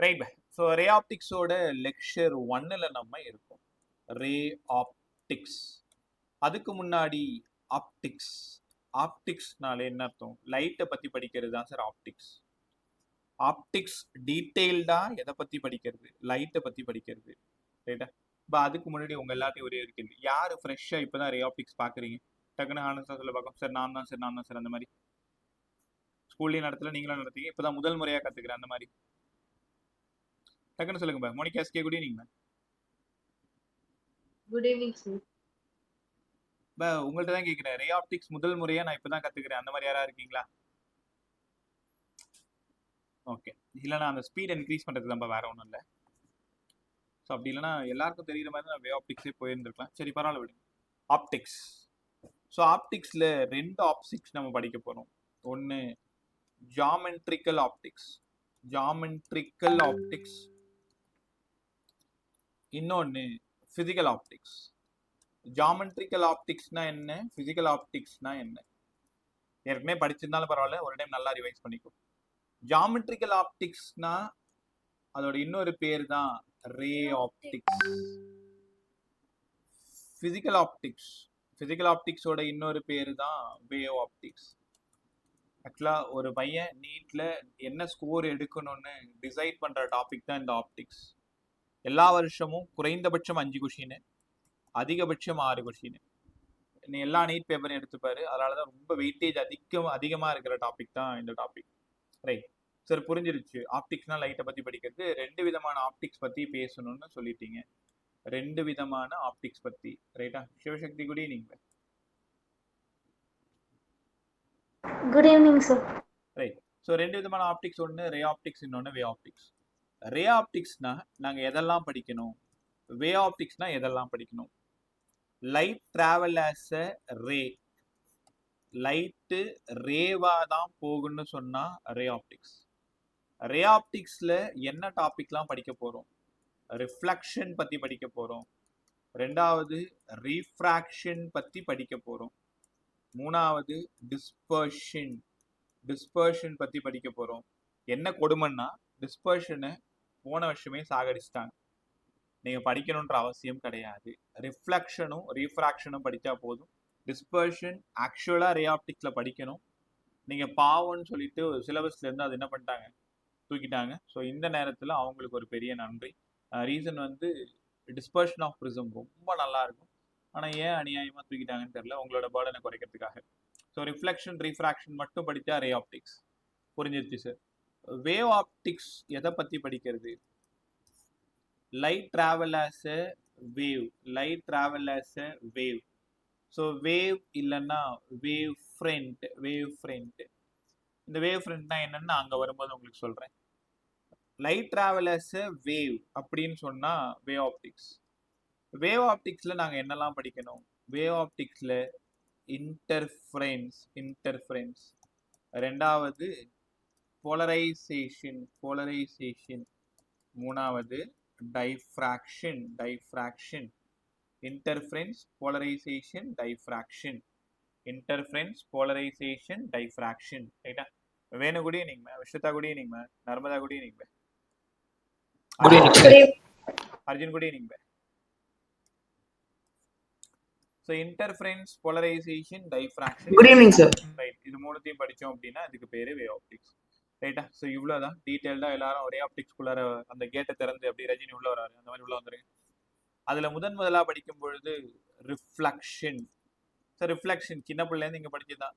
Right. So ray ஆப்டிக்ஸோட lecture 1ல் நம்ம இருக்கோம். Ray optics. அதுக்கு முன்னாடி ஆப்டிக்ஸ். ஆப்டிக்ஸ்னாலே என்ன அர்த்தம்? லைட்டை பற்றி படிக்கிறது தான் சார் ஆப்டிக்ஸ். ஆப்டிக்ஸ் டீட்டெயில்டா எதை பற்றி படிக்கிறது? லைட்டை பற்றி படிக்கிறது. ரைட்டா? இப்போ அதுக்கு முன்னாடி உங்கள் எல்லாத்தையும் ஒரே ஒரு கேள்வி. யார் ஃப்ரெஷ்ஷாக இப்போ தான் ரே ஆப்டிக்ஸ் பார்க்குறீங்க? டக்குன்னு ஆனந்தா சொல்ல பார்க்கும் சார் நான் தான் சார் அந்த மாதிரி. ஸ்கூல்லையும் நடத்தல, நீங்களும் நடத்தீங்க, இப்போ தான் முதல் முறையாக கற்றுக்கிறேன் அந்த மாதிரி. டக்குன்னு சொல்லுங்க ma'am. Monica SK, good evening ma'am. Good evening sir. உங்கள்ட்ட தான் கேட்குறேன். ரே ஆப்டிக்ஸ் முதல் முறையாக நான் இப்போ தான் கற்றுக்கிறேன் அந்த மாதிரி யாராவது இருக்கீங்களா? ஓகே. இல்லைனா அந்த ஸ்பீட் இன்க்ரீஸ் பண்ணுறது நம்ம வேற ஒன்றும் இல்லை. ஸோ அப்படி இல்லைனா எல்லாருக்கும் தெரியுற மாதிரி நான் வே ஆப்டிக்ஸே போயிருந்துருக்கலாம். சரி பரவாயில்ல விடுங்க. ஆப்டிக்ஸ். ஸோ ஆப்டிக்ஸில் 2 ஆப்டிக்ஸ் நம்ம படிக்க போகிறோம். ஒன்று ஜாமெட்ரிக்கல் ஆப்டிக்ஸ். Geometrical optics. இன்னொன்று ஃபிசிக்கல் ஆப்டிக்ஸ். ஜாமெட்ரிக்கல் ஆப்டிக்ஸ்னா என்ன, ஃபிசிக்கல் ஆப்டிக்ஸ்னா என்ன? ஏற்கனவே படிச்சிருந்தாலும் பரவாயில்ல, ஒரு டைம் நல்லா ரிவைஸ் பண்ணிக்கும். ஜாமெட்ரிக்கல் ஆப்டிக்ஸ்னா அதோட இன்னொரு பேர் தான் ray optics. Physical optics. Physical ஆப்டிக்ஸோட இன்னொரு பேர் தான் வேவ் ஆப்டிக்ஸ். ஆக்சுவலாக ஒரு பையன் நீட்டில் என்ன ஸ்கோர் எடுக்கணும்னு டிசைட் பண்ணுற டாபிக் தான் இந்த ஆப்டிக்ஸ். எல்லா வருஷமும் குறைந்தபட்சம் 5 கொஷின், அதிகபட்சம் 6 கொஷின். நீ எல்லா நீட் பேப்பரையும் எடுத்துப்பாரு. அதனால தான் ரொம்ப வெயிட்டேஜ் அதிகமாக இருக்கிற டாபிக் தான் இந்த டாபிக். ரைட் சார், புரிஞ்சிருச்சு. ஆப்டிக்ஸ்னா லைட்டை பற்றி படிக்கிறது. 2 விதமான ஆப்டிக்ஸ் பற்றி பேசணும்னு சொல்லிட்டீங்க. 2 விதமான ஆப்டிக்ஸ் பற்றி. ரைட்டா? Sivasakthi, good evening. Good evening sir. Right. So 2 விதமான ஆப்டிக்ஸ், ஒன்று ரே ஆப்டிக்ஸ், இன்னொன்று வே ஆப்டிக்ஸ். ரே ஆப்டிக்ஸ்னா நாங்கள் எதெல்லாம் படிக்கணும், வே ஆப்டிக்ஸ்னா எதெல்லாம் படிக்கணும்? Light travel as a ray. Light ரேவா தான் போகுன்னு சொன்னா ரே ஆப்டிக்ஸ். ரே ஆப்டிக்ஸ்ல என்ன டாபிக்லாம் படிக்க போறோம்? ரிஃப்ளெக்ஷன் பத்தி படிக்க போறோம். ரெண்டாவது ரீஃப்ராக்ஷன் பத்தி படிக்க போறோம். மூணாவது டிஸ்பர்ஷன். டிஸ்பர்ஷன் பத்தி படிக்க போறோம். என்ன கொடுமைன்னா டிஸ்பர்ஷனை போன வருஷமே சாகடிச்சிட்டாங்க. நீங்க படிக்கணுன்ற அவசியம் கிடையாது. ரிஃப்ளெக்ஷனும் ரீஃப்ராக்ஷனும் படித்தா போதும். டிஸ்பர்ஷன் ஆக்சுவலாக ரே ஆப்டிக்ஸில் படிக்கணும். நீங்கள் பாவம்னு சொல்லிட்டு சிலபஸ்லேருந்து அது என்ன பண்ணிட்டாங்க, தூக்கிட்டாங்க. ஸோ இந்த நேரத்தில் அவங்களுக்கு ஒரு பெரிய நன்றி. ரீசன் வந்து டிஸ்பர்ஷன் ஆஃப் ப்ரிசம் ரொம்ப நல்லா இருக்கும். ஆனால் ஏன் அநியாயமாக தூக்கிட்டாங்கன்னு தெரியல, உங்களோட பேர்டனை குறைக்கிறதுக்காக. ஸோ ரிஃப்ளெக்ஷன் ரீஃப்ராக்ஷன் மட்டும் படித்தா ரே ஆப்டிக்ஸ். புரிஞ்சிருச்சு சார். வேவ் ஆப்டிக்ஸ் எதை பற்றி படிக்கிறது? Light travel as a wave. Light travel as a wave. So wave இல்லைன்னா வேவ் ஃப்ரண்ட். Wave front. இந்த வேவ் ஃப்ரண்ட்னா என்னன்னு அங்கே வரும்போது உங்களுக்கு சொல்கிறேன். Light travel as a wave அப்படின்னு சொன்னால் வேவ் ஆப்டிக்ஸ். வேவ் ஆப்டிக்ஸில் நாங்கள் என்னெல்லாம் படிக்கணும்? வேவ் ஆப்டிக்ஸில் இன்டர்ஃபரன்ஸ். ரெண்டாவது போலரைசேஷன். மூணாவது டைஃப்ராக்ஷன். Interference, polarisation, diffraction. ரைட்டா? Venu good evening ma'am. Vishwatha good evening ma'am. Narmada good evening ma'am. Arjun good evening ma'am. So interference, polarisation, diffraction. Good evening sir. Right. இது மூணுத்தையும் படித்தோம் அப்படின்னா இதுக்கு பேர் வேவ் ஆப்டிக்ஸ். ரைட்டா? ஸோ இவ்வளோதான் டீட்டெயில்டாக எல்லாரும் ஒரே ஆப்டிக்ஸ்குள்ளார அந்த கேட்டை திறந்து அப்படி ரஜினி உள்ள வராரு அந்த மாதிரி உள்ள வந்துருங்க. அதில் முதலாக படிக்கும் பொழுது ரிஃப்ளெக்ஷன். ஸோ ரிஃப்ளெக்ஷன் சின்ன பிள்ளைலேருந்து இங்கே படிச்சுதான்.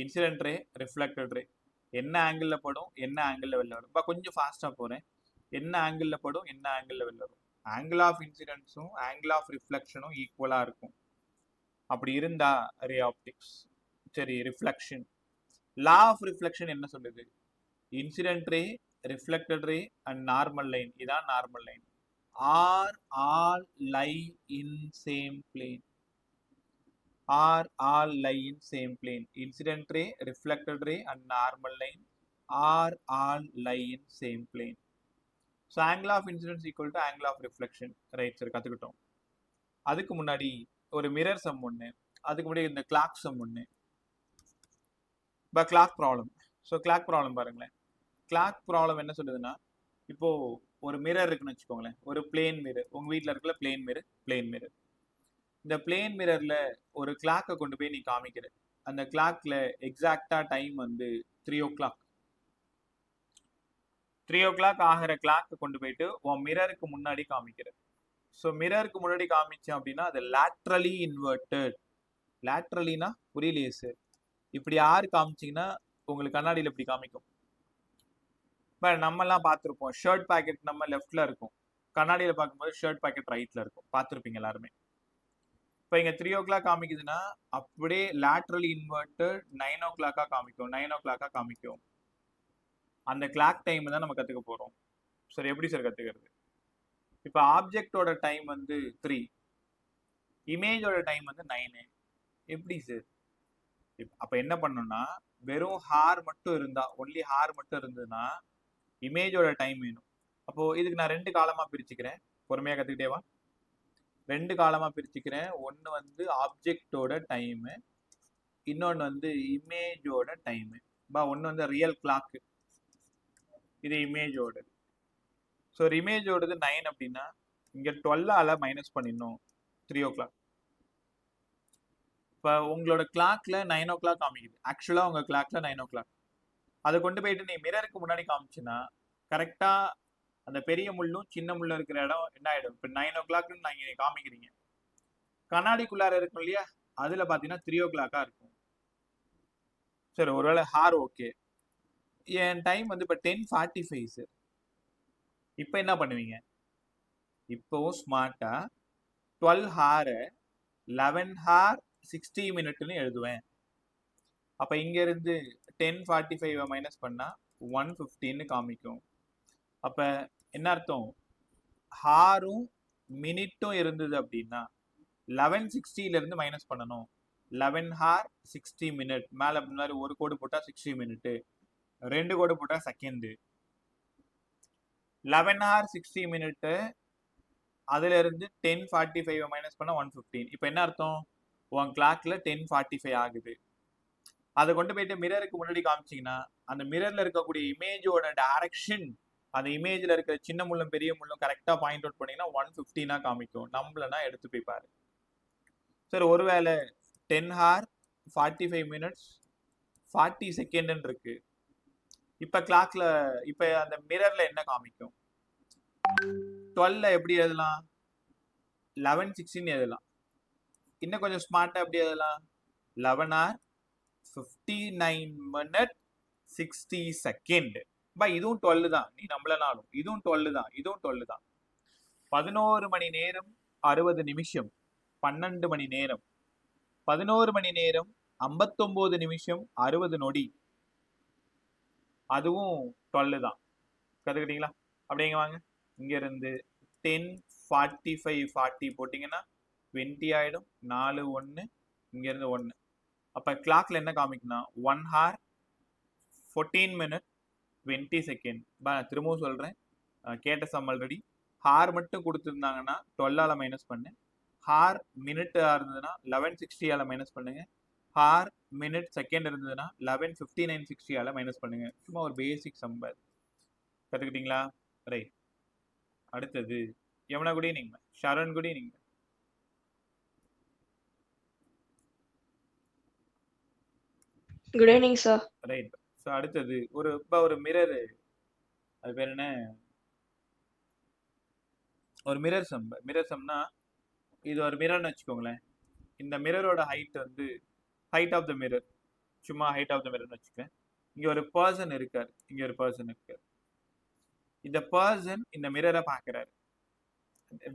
இன்சிடென்ட் ரே, ரிஃப்ளெக்டட் ரே. என்ன ஆங்கிளில் படும், என்ன ஆங்கிளில் வெளில வரும். இப்போ கொஞ்சம் ஃபாஸ்ட்டாக போகிறேன். என்ன ஆங்கிளில் படும், என்ன ஆங்கிளில் வெளில வரும். ஆங்கிள் ஆஃப் இன்சிடென்ட்ஸும் ஆங்கிள் ஆஃப் ரிஃப்ளெக்ஷனும் ஈக்குவலாக இருக்கும். அப்படி இருந்தா ரே ஆப்டிக்ஸ். சரி, ரிஃப்ளெக்ஷன். லா ஆஃப் ரிஃப்ளெக்ஷன் என்ன சொல்லுது? Incident ray, reflected ray and normal line. இதான் normal line. are all lie in same plane. Incident ray, reflected ray and normal line are all lie in same plane. So angle of incidence equal to angle of reflection. Right sir, கற்றுக்கிட்டோம். அதுக்கு முன்னாடி ஒரு mirror some ஒன்று, அதுக்கு முன்னாடி இந்த clock some ஒன்று. இப்போ clock problem. So clock problem பாருங்களேன். கிளாக் ப்ராப்ளம் என்ன சொல்லுதுன்னா, இப்போ ஒரு மிரர் இருக்குன்னு வச்சுக்கோங்களேன், ஒரு பிளேன் மிரர் உங்க வீட்ல இருக்கிற பிளேன் மிரர். இந்த பிளேன் மிரர்ல ஒரு கிளாக்க கொண்டு போய் நீ காமிக்கிற. அந்த கிளாக்ல எக்ஸாக்ட்டா டைம் வந்து 3:00. 3:00 ஆகிற கிளாக்க கொண்டு போயிட்டு உன் மிரருக்கு முன்னாடி காமிக்கிற. ஸோ மிரருக்கு முன்னாடி காமிச்சேன் அப்படின்னா அது லேட்ரலி இன்வெர்டட். லேட்ரலினா புரியலையே சார். இப்படி ஆறு காமிச்சீங்கன்னா உங்களுக்கு கண்ணாடியில் இப்படி காமிக்கும். இப்போ நம்மலாம் பார்த்துருப்போம், ஷர்ட் பாக்கெட் நம்ம லெஃப்ட்ல இருக்கும், கண்ணாடியில் பார்க்கும்போது ஷர்ட் பாக்கெட் ரைட்ல இருக்கும். பார்த்துருப்பீங்க எல்லாருமே. இப்போ இங்கே 3:00 காமிக்குதுன்னா அப்படியே லேட்ரலி இன்வெர்டட் 9:00 காமிக்கும். 9:00 காமிக்கும். அந்த கிளாக் டைம் தான் நம்ம கற்றுக்க போகிறோம். சரி, எப்படி சார் கற்றுக்கிறது? இப்போ ஆப்ஜெக்டோட டைம் வந்து 3, இமேஜோட டைம் வந்து 9. எப்படி சார்? அப்போ என்ன பண்ணணும்னா வெறும் ஹார் மட்டும் இருந்தா, ஒன்லி ஹார் மட்டும் இருந்ததுன்னா இமேஜோட டைம் வேணும். அப்போ இதுக்கு நான் 2 காலமா பிரிச்சுக்கிறேன். பொறுமையா கத்துக்கிட்டே வா. 2 காலமா பிரிச்சுக்கிறேன். ஒன்னு வந்து ஆப்ஜெக்டோட டைம், இன்னொன்னு வந்து இமேஜோட டைம். ஒன்னு வந்து ரியல் கிளாக், இது இமேஜோட. ஸோ இமேஜோடது 9 அப்படின்னா இங்க 12ஆல மைனஸ் பண்ணிடணும் 3:00. இப்போ உங்களோட கிளாக்ல 9:00 காமிக்குது. ஆக்சுவலா உங்க கிளாக்ல 9:00. அதை கொண்டு போயிட்டு நீ மிரருக்கு முன்னாடி காமிச்சுன்னா கரெக்டா அந்த பெரிய முள்ளும் சின்ன முள்ளும் இருக்கிற இடம் என்ன ஆயிடும்? இப்போ 9:00 நீங்க காமிக்கிறீங்க, கண்ணாடிக்குள்ளார இருக்கும் இல்லையா, அதுல பாத்தீங்கன்னா 3:00 இருக்கும். சரி, ஒருவேளை ஹார் ஓகே. என் டைம் வந்து இப்போ 10:45 சார். இப்போ என்ன பண்ணுவீங்க? இப்போவும் ஸ்மார்ட்டா 12 ஹாரை 11 ஹார் 60 மினிட்னு எழுதுவேன். அப்ப இங்க இருந்து 10:45 மைனஸ் பண்ணா 1:15 காமிக்கும். அப்ப என்ன அர்த்தம்? ஹாரும் மினிட்டும் இருந்தது அப்படின்னா 11:60 இருந்து மைனஸ் பண்ணணும். 11 ஹார் 60 மினிட். மேல முன்னாடி ஒரு கோடு போட்டா 60 மினிட், 2 கோடு போட்டா செகண்ட். 11 ஹார் 60 மினிட் அதுல இருந்து 10:45 மைனஸ் பண்ணா 1:15. இப்போ என்ன அர்த்தம்? உன் கிளாக்ல 10:45 ஆகுது. அதை கொண்டு போயிட்டு மிரருக்கு முன்னாடி காமிச்சிங்கன்னா அந்த மிரர்ல இருக்கக்கூடிய இமேஜோட டைரக்ஷன், அந்த இமேஜ்ல இருக்கிற சின்ன முள்ளும் பெரிய முள்ளும் கரெக்டா பாயிண்ட் அவுட் பண்ணீங்கன்னா 1:15 காமிக்கும். நம்மளனா எடுத்து போய் பாரு. சார், ஒருவேளை 10 ஹார் 45 மினிட்ஸ் 40 செகண்ட் இருக்கு. இப்ப கிளாக்ல இப்ப அந்த மிரர்ல என்ன காமிக்கும்? 12 எப்படி எழுதலாம்? 11:16 எழுதலாம். இன்னும் கொஞ்சம் ஸ்மார்ட்டா எப்படி எழுதலாம்? 11 ஹார் 59 மினிட் 60 செகண்ட். இதுவும் 12 தான். நீ நம்மளனாலும் இதுவும் 12 தான், இதுவும் 12 தான். 11 மணி நேரம் 60 நிமிஷம், 12 மணி நேரம், 11 மணி நேரம் 59 நிமிஷம் 60 நொடி, அதுவும் 12 தான். கத்துக்கிட்டீங்களா? அப்படிங்க வாங்க. இங்க இருந்து 10:45 போட்டீங்கன்னா 20 ஆயிடும். 4 1 இங்க இருந்து 1. அப்ப கிளாக்ல என்ன காமிக்குன்னா 1 ஹார் 14 மினிட் 20 செகண்ட். நான் திரும்பவும் சொல்றேன், கேட்ட சம் ஆல்ரெடி. ஹார் மட்டும் கொடுத்துருந்தாங்கன்னா 12ஆல மைனஸ் பண்ணு. ஹார் மினிட் இருந்ததுன்னா 11:60ஆல மைனஸ் பண்ணுங்க. ஹார் மினிட் செகண்ட் இருந்ததுன்னா 11:59:60ஆல மைனஸ் பண்ணுங்க. சும்மா ஒரு பேசிக் சம்பர். கத்துக்கிட்டீங்களா? ரைட். அடுத்தது Yamuna, good evening. Sharan, good evening. Good evening sir. Right. So அடுத்தது ஒரு மிரர், அது பேர் என்ன, ஒரு மிரர் சம். மிரர் சம்னா இது ஒரு மிரர்னு வச்சுக்கோங்களேன். இந்த மிரரோட ஹைட் வந்து ஹைட் ஆஃப் த மிரர், சும்மா ஹைட் ஆஃப் த மிரர்னு வச்சுக்கேன். இங்க ஒரு பர்சன் இருக்கார், இங்க ஒரு பர்சன் இருக்கார். இந்த பர்சன் இந்த மிரரை பார்க்குறாரு.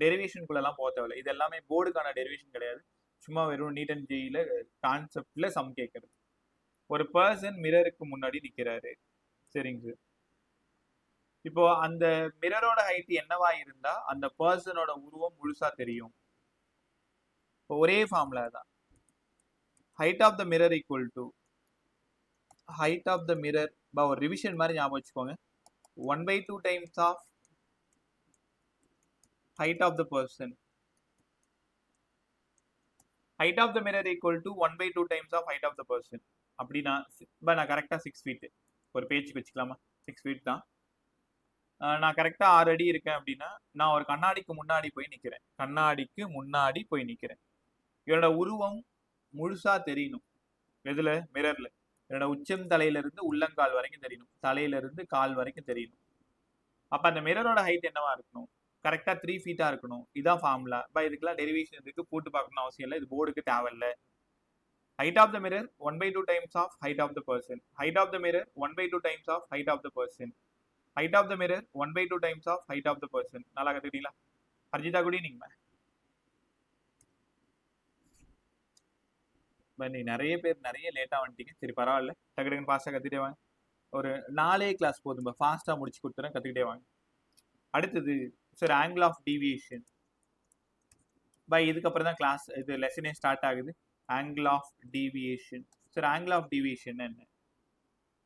டெரிவேஷனுக்குள்ளெல்லாம் போக தேவையில்லை. இது எல்லாமே போர்டுக்கான டெரிவேஷன் கிடையாது. சும்மா வெறும் நீட் அண்ட் ஜெயில கான்செப்ட்ல சம் கேட்கறது. ஒரு பர்சன் மிரருக்கு முன்னாடி நிற்கிறாரு. சரிங்க சார். இப்போ அந்த மிரரோட ஹைட் என்னவா இருந்தா அந்த பர்சனோட உருவம் முழுசா தெரியும்? ஒரே ஃபார்முலா தான். Height of the mirror equal to height of the mirror, ஒரு ரிவிஷன் மாதிரி ஞாபகம் வச்சுக்கோங்க. 1/2 times of height of the person. Height of the mirror equal to 1/2 times of height of the person. அப்படின்னா நான் கரெக்டா 6 feet ஒரு பேஜுக்கு வச்சுக்கலாமா? 6 feet தான். நான் கரெக்டா 6 அடி இருக்கேன் அப்படின்னா நான் ஒரு கண்ணாடிக்கு முன்னாடி போய் நிக்கிறேன். கண்ணாடிக்கு முன்னாடி போய் நிக்கிறேன். என்னோட உருவம் முழுசா தெரியணும். எதுல? மிரர்ல. என்னோட உச்சம் தலையில இருந்து உள்ளங்கால் வரைக்கும் தெரியணும். தலையில இருந்து கால் வரைக்கும் தெரியணும். அப்ப அந்த மிரரோட ஹைட் என்னவா இருக்கணும்? கரெக்டா 3 ஃபீட்டா இருக்கணும். இதான் ஃபார்முலா. இதுக்கெல்லாம் டெரிவேஷன் இருக்கு, போட்டு பார்க்கணும்னு அவசியம் இல்லை. இது போர்டுக்கு தேவையில்ல. height of the mirror 1/2 times of height of the person. Height of the mirror 1/2 times of height of the person. Height of the mirror 1/2 times of height of the person. நல்லா கத்துக்கிட்டீங்களா? அர்ஜிதா good evening. நீ நிறைய பேர் நிறைய லேட்டா வந்துட்டீங்க. சரி பரவாயில்ல, டக்கு ஃபாஸ்டா கத்துக்கிட்டே வாங்க. ஒரு 4 கிளாஸ் போதும், ஃபாஸ்டா முடிச்சு கொடுத்துறேன், கத்துக்கிட்டே வாங்க. அடுத்தது சார் ஆங்கிள் ஆஃப் டீவியேஷன். இதுக்கப்புறம் தான் கிளாஸ் இது லெசனே ஸ்டார்ட் ஆகுது. Angle of deviation. Sir angle of deviation என்ன?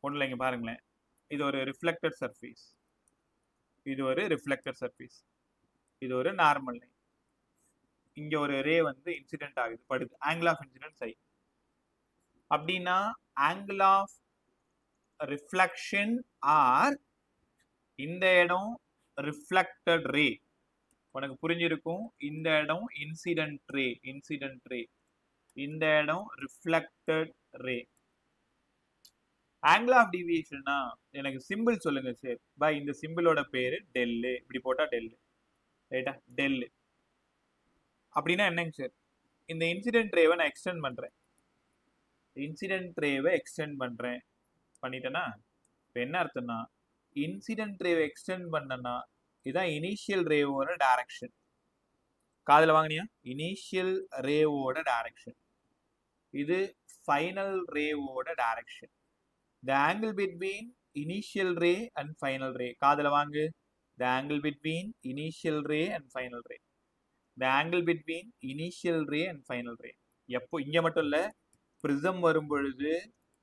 ஒன்றும் இல்லைங்க, பாருங்களேன். இது ஒரு ரிஃப்ளெக்டட் சர்ஃபேஸ், இது ஒரு ரிஃப்ளெக்டட் சர்ஃபேஸ், இது ஒரு நார்மல் லைன். இங்க ஒரு ரே வந்து இன்சிடென்ட் ஆகுது, படுது. Angle of incident I. அப்படின்னா ஆங்கிள் ஆஃப் ரிஃப்ளெக்ஷன் ஆர் இந்த இடம் ரிஃப்ளெக்டட் ரே. உனக்கு புரிஞ்சிருக்கும். இந்த இடம் இன்சிடென்ட் ரே, இன்சிடென்ட் ரே. இந்த இடம் ரிஃப்ளெக்டட் ரே. ஆங்கிள் ஆஃப் டீவியேஷன்னா எனக்கு சிம்பிள் சொல்லுங்க சார். இந்த சிம்பிளோட பேரு டெல்லு. இப்படி போட்டா டெல்லு, ரைட்டா? டெல்லு அப்படின்னா என்னங்க சார்? இந்த இன்சிடென்ட் ரேவை நான் எக்ஸ்டெண்ட் பண்றேன். இன்சிடென்ட் ரேவை எக்ஸ்டெண்ட் பண்றேன். பண்ணிட்டேன்னா இப்போ என்ன அர்த்தம்னா, இன்சிடென்ட் ரேவை எக்ஸ்டெண்ட் பண்ணனா இதுதான் இனிஷியல் ரேவோட டைரக்ஷன். காதுல வாங்கினியா? இனிஷியல் ரேவோட டைரக்ஷன். இது ஃபைனல் ரேவோட direction. The angle between initial ray and final ray. காதுல வாங்கு. The angle between initial ray and final ray. The angle between initial ray and final ray. எப்போ இங்க மட்டும் இல்ல, பிரிசம் வரும் பொழுது,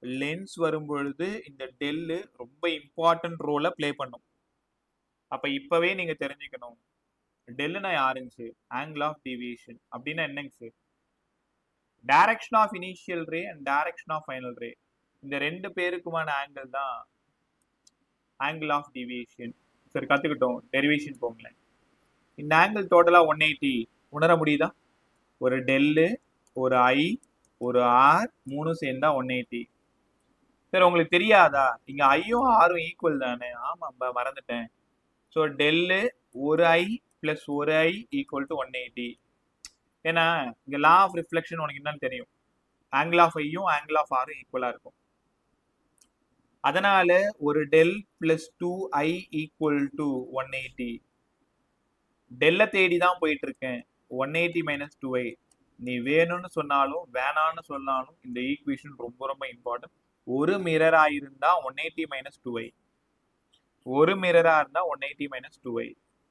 லென்ஸ் வரும் பொழுது இந்த டெல்லு ரொம்ப இம்பார்ட்டன்ட் ரோலை பிளே பண்ணும். அப்ப இப்பவே நீங்க தெரிஞ்சுக்கணும், டெல்லுனா யாருங்க சார்? Angle of deviation. அப்படின்னா என்னங்க sir? Direction of initial ray and direction of final ray, இந்த ரெண்டு பேருக்குமான ஆங்கிள் தான் ஆங்கிள் ஆஃப் டீவியேஷன். சரி கத்துக்கிட்டோம். டெரிவேஷன் போங்களேன். இந்த ஆங்கிள் டோட்டலா 180 உணர முடியுதா? ஒரு டெல்லு, ஒரு ஐ, ஒரு ஆர், மூணு சேர்ந்தா 180. சரி உங்களுக்கு தெரியாதா? இங்க ஐயும் ஆரும் ஈக்குவல் தானே? ஆமாம்பா, மறந்துட்டேன். ஸோ டெல்லு ஒரு ஐ பிளஸ் ஒரு ஐ ஈக்குவல் டு 180. ஏன்னா இங்க லா ஆஃப் ரிஃப்ளெக்ஷன் உனக்கு என்னன்னு தெரியும். ஆங்கிள் ஆஃப் ஐயும் ஆங்கிள் ஆஃப் ஆரும் ஈக்குவலா இருக்கும். அதனால ஒரு del plus 2i equal to 180. டெல்ல தேடி தான் போயிட்டு இருக்கேன். 180 மைனஸ் 2i. நீ வேணும்னு சொன்னாலும் வேணான்னு சொன்னாலும் இந்த ஈக்குவேஷன் ரொம்ப ரொம்ப இம்பார்ட்டன்ட். ஒரு மிரரா இருந்தா 180 மைனஸ் 2i. ஒரு மிரரா இருந்தா 180 மைனஸ் 2i.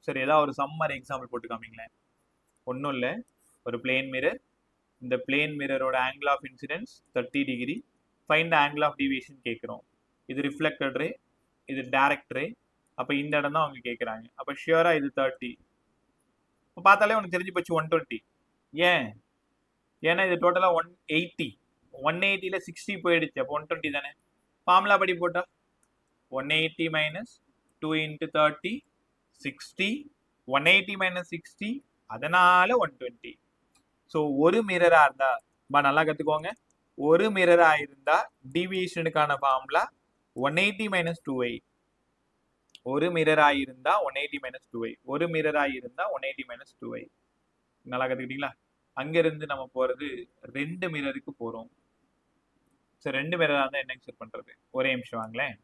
சரி, ஏதாவது ஒரு சம்மர் எக்ஸாம்பிள் போட்டு காமிங்களேன். ஒன்றும் இல்லை, ஒரு பிளேன் மிரர். இந்த பிளேன் மிரரோட angle of incidence 30 degree. Find the angle of deviation கேட்குறோம். இது ரிஃப்ளெக்டட் ரே, இது டைரக்ட் ரே. அப்போ இந்த இடம் தான் அவங்க கேட்குறாங்க. அப்போ ஷியரா இது 30. இப்போ பார்த்தாலே உனக்கு தெரிஞ்சு போச்சு 120. ஏன்? ஏன்னா இது டோட்டலாக 180. 180ல 60 போயிடுச்சு. அப்போ 120 தானே? ஃபார்முலா படி போட்டா 180 மைனஸ் 2 இன்ட்டு 30 60. 180 மைனஸ் 60, அதனால 120. ஸோ ஒரு மிரரா இருந்தா நல்லா கத்துக்கோங்க. ஒரு மிரரா இருந்தா டீவியேஷனுக்கான ஃபார்முலா 180 மைனஸ் 2i. ஒரு மிரரா இருந்தா 180 மைனஸ் 2i. ஒரு மிரரா இருந்தா 180 மைனஸ் 2i. நல்லா கத்துக்கிட்டீங்களா? அங்கிருந்து நம்ம போறது ரெண்டு மிரருக்கு போறோம். சரி, ரெண்டு மிரரா இருந்தா என்ன செட் பண்றது? ஒரே நிமிஷம் வாங்களேன்.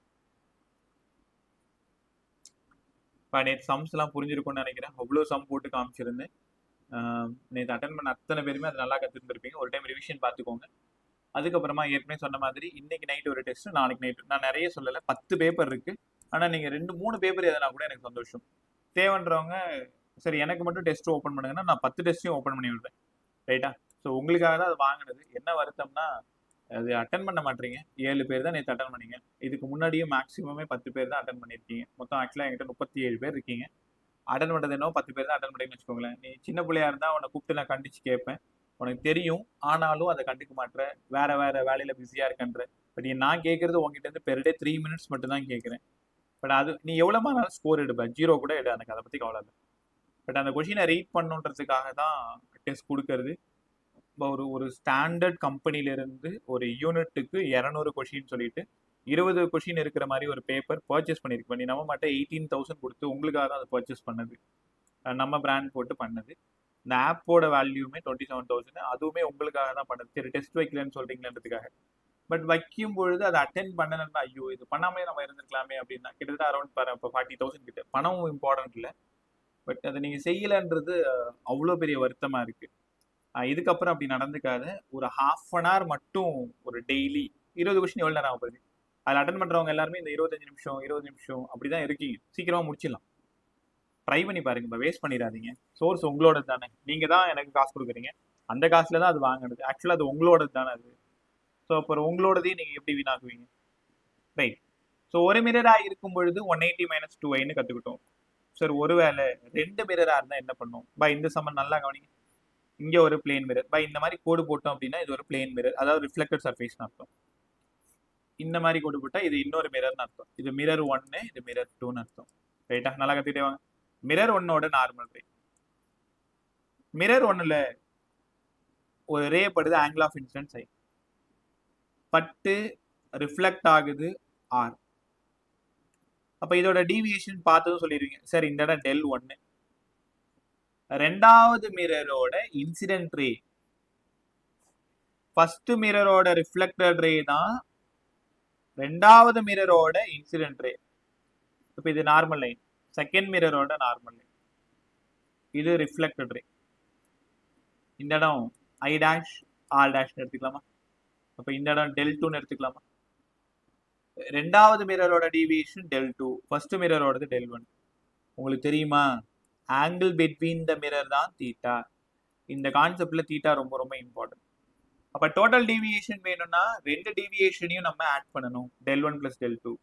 நேற்று சம்ஸ் எல்லாம் புரிஞ்சிருக்கும்னு நினைக்கிறேன். அவ்வளோ சம் போட்டு காமிச்சிருந்தேன். நேற்று அட்டன் பண்ண அத்தனை பேருமே அதை நல்லா கற்றுருந்துருப்பீங்க. ஒரு டைம் ரிவிஷன் பார்த்துக்கோங்க. அதுக்கப்புறமா ஏற்கனவே சொன்ன மாதிரி இன்னைக்கு நைட் ஒரு டெஸ்ட், நாளைக்கு நைட். நான் நிறைய சொல்லலை, 10 பேப்பர் இருக்கு. ஆனால் நீங்கள் 2-3 பேப்பர் எதனா கூட எனக்கு சந்தோஷம். தேவைன்றவங்க சரி எனக்கு மட்டும் டெஸ்ட் ஓப்பன் பண்ணுங்கன்னா நான் 10 டெஸ்ட்டையும் ஓப்பன் பண்ணி விடுறேன், ரைட்டா? ஸோ உங்களுக்காக தான் அது வாங்கினது. என்ன வருத்தம்னா அது அட்டன் பண்ண மாட்டீங்க. 7 பேர் தான் நேற்று அட்டன் பண்ணீங்க. இதுக்கு முன்னாடியும் மேக்ஸிமமே 10 பேர் தான் அட்டன் பண்ணியிருக்கீங்க. மொத்தம் ஆக்சுவலாக என்கிட்ட 37 பேர் இருக்கீங்க. அட்டன் பண்ணுறது என்ன 10 பேர் தான் அட்டன் பண்ணீங்கன்னு வச்சுக்கோங்களேன். நீ சின்ன பிள்ளையா இருந்தால் உன்னை கூப்பிட்டு நான் கண்டிச்சு கேட்பேன். உனக்கு தெரியும், ஆனாலும் அதை கண்டுக்க மாட்டேற. வேற வேற வேலையில பிஸியா இருக்கன்ற. பட் நான் கேட்கறது உங்ககிட்ட இருந்து பெர் டே 3 மினிட்ஸ் மட்டும் தான் கேட்குறேன். பட் அது நீ எவ்வளோ மாறினாலும் ஸ்கோர் எடுப்ப, 0 கூட எடு, எனக்கு அதை பற்றி கவலை இல்லை. பட் அந்த கொஷினை ரீட் பண்ணுன்றதுக்காக தான் டெஸ்ட் கொடுக்கறது. ஒரு ஒரு ஸ்டாண்டர்ட் கம்பெனிலேருந்து ஒரு யூனிட்டுக்கு 200 கொஷின் சொல்லிட்டு 20 கொஷின் இருக்கிற மாதிரி ஒரு பேப்பர் பர்ச்சேஸ் பண்ணியிருக்கு. நீ நம்ம மட்டும் 18,000 கொடுத்து உங்களுக்காக தான் அதை பர்ச்சேஸ் பண்ணது, நம்ம பிராண்ட் போட்டு பண்ணது. இந்த ஆப்போட வேல்யூமே 27,000, அதுவுமே உங்களுக்காக தான் பண்ணது. சரி டெஸ்ட் வைக்கலன்னு சொல்றீங்களன்றதுக்காக. பட் வைக்கும் பொழுது அதை அட்டென்ட் பண்ணணும்னா ஐயோ இது பண்ணாமலே நம்ம இருந்திருக்கலாமே அப்படின்னா கிட்டத்தட்ட அரௌண்ட் இப்போ 40,000 கிட்ட. பணம் இம்பார்ட்டன்ட் இல்லை, பட் அதை நீங்கள் செய்யலைன்றது அவ்வளோ பெரிய வருத்தமாக இருக்குது. இதுக்கப்புறம் அப்படி நடந்துக்காத. ஒரு ½ அன் ஹவர் மட்டும் ஒரு டெய்லி 20 கொஸ்டின் எவ்வளோ நேரம் ஆகுது, அதில் அட்டன் பண்ணுறவங்க எல்லாருமே இந்த 25 நிமிஷம் 20 நிமிஷம் அப்படி தான் இருக்கீங்க. சீக்கிரமாக முடிச்சிடலாம். ட்ரை பண்ணி பாருங்க, இப்போ வேஸ்ட் பண்ணிடாதீங்க. சோர்ஸ் உங்களோட தானே, நீங்கள் தான் எனக்கு காசு கொடுக்குறீங்க, அந்த காசில் தான் அது வாங்கினது. ஆக்சுவலாக அது உங்களோடது தானே அது. ஸோ அப்புறம் உங்களோடதையும் நீங்கள் எப்படி வீணாக்குவீங்க? ரைட். ஸோ ஒரு மிரராக இருக்கும் பொழுது 180 - 2i கற்றுக்கிட்டோம். சார் ஒருவேளை 2 மிரராக இருந்தால் என்ன பண்ணும்? இந்த சம்மன் நல்லா கவனிங்க. இங்கே ஒரு பிளேன் மிரர் இந்த மாதிரி கோடு போட்டோம் அப்படின்னா இது ஒரு பிளேன் மிரர், அதாவது ரிஃப்ளெக்டட் சர்ஃபேஸ்னு அர்த்தம். இந்த மாதிரி கோடு போட்டால் இது இன்னொரு மிரர்னு அர்த்தம். இது மிரர் 1, இது மிரர் 2ன்னு அர்த்தம். ரைட்டா? நல்லா கற்றுக்கிட்டே வாங்க. மிரர் 1ஓட நார்மல் ரே. மிரர் 1ல் ஒரு ரே படுது, ஆங்கிள் ஆஃப் இன்சிடென்ஸ் ஐ, பட்டு ரிஃப்ளெக்ட் ஆகுது ஆர். அப்போ இதோட டீவியேஷன் பார்த்ததும் சொல்லிடுவீங்க, சார் இந்த இடம் del1. ரெண்டாவது மிரரோட இன்சிடென்ட் ரே, ஃபர்ஸ்ட் மிரரோட ரிஃப்ளெக்டட் ரே தான் ரெண்டாவது மிரரோட இன்சிடென்ட் ரே. இப்போ இது நார்மல் லைன், செகண்ட் மிரரோட நார்மல் லைன், இது ரிஃப்ளெக்டட் ரே. இந்த இடம் I' R' எடுத்துக்கலாமா? அப்போ இந்த இடம் del2ன்னு எடுத்துக்கலாமா? ரெண்டாவது மிரரோட டீவியேஷன் del2, ஃபர்ஸ்ட் மிரரோடது del1. உங்களுக்கு தெரியுமா, ஆங்கிள் பிட்வீன் த மிரர் தான் தீட்டா. இந்த கான்செப்ட்ல தீட்டா ரொம்ப ரொம்ப இம்பார்ட்டன்ட். அப்போ டோட்டல் டீவியேஷன் வேணும்னா 2 டீவியேஷனையும் நம்ம ஆட் பண்ணணும், del1 + del2.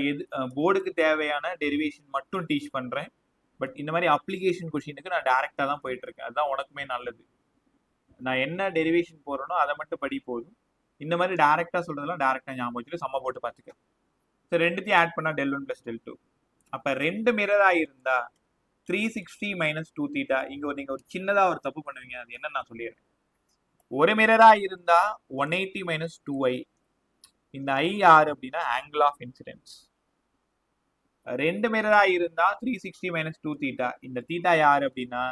எது போர்டுக்கு தேவையான டெரிவேஷன் மட்டும் டீச் பண்ணுறேன். பட் இந்த மாதிரி அப்ளிகேஷன் கொஷினுக்கு நான் டேரெக்டாக தான் போயிட்டு இருக்கேன். அதுதான் உனக்குமே நல்லது. நான் என்ன டெரிவேஷன் போடுறேனோ அதை மட்டும் படி போதும். இந்த மாதிரி டேரெக்டாக சொல்றதெல்லாம் டேரெக்டாக ஞாபகம் வச்சுட்டு சம்ம போட்டு பார்த்துக்க. ஸோ ரெண்டுத்தையும் ஆட் பண்ணால் del1 + del2. அப்போ 2 மிரராக இருந்தா 360 - 2 தீட்டா. இங்கே நீங்கள் ஒரு சின்னதாக ஒரு தப்பு பண்ணுவீங்க, அது என்னன்னு நான் சொல்லிடுறேன். ஒரு மிரராக இருந்தா 180 - 2i. இந்த ஐ யார் அப்படின்னா ஆங்கிள் ஆஃப் இன்சிடென்ஸ். 2 மிரராக இருந்தா 360 - 2 தீட்டா. இந்த தீட்டா யார் அப்படின்னா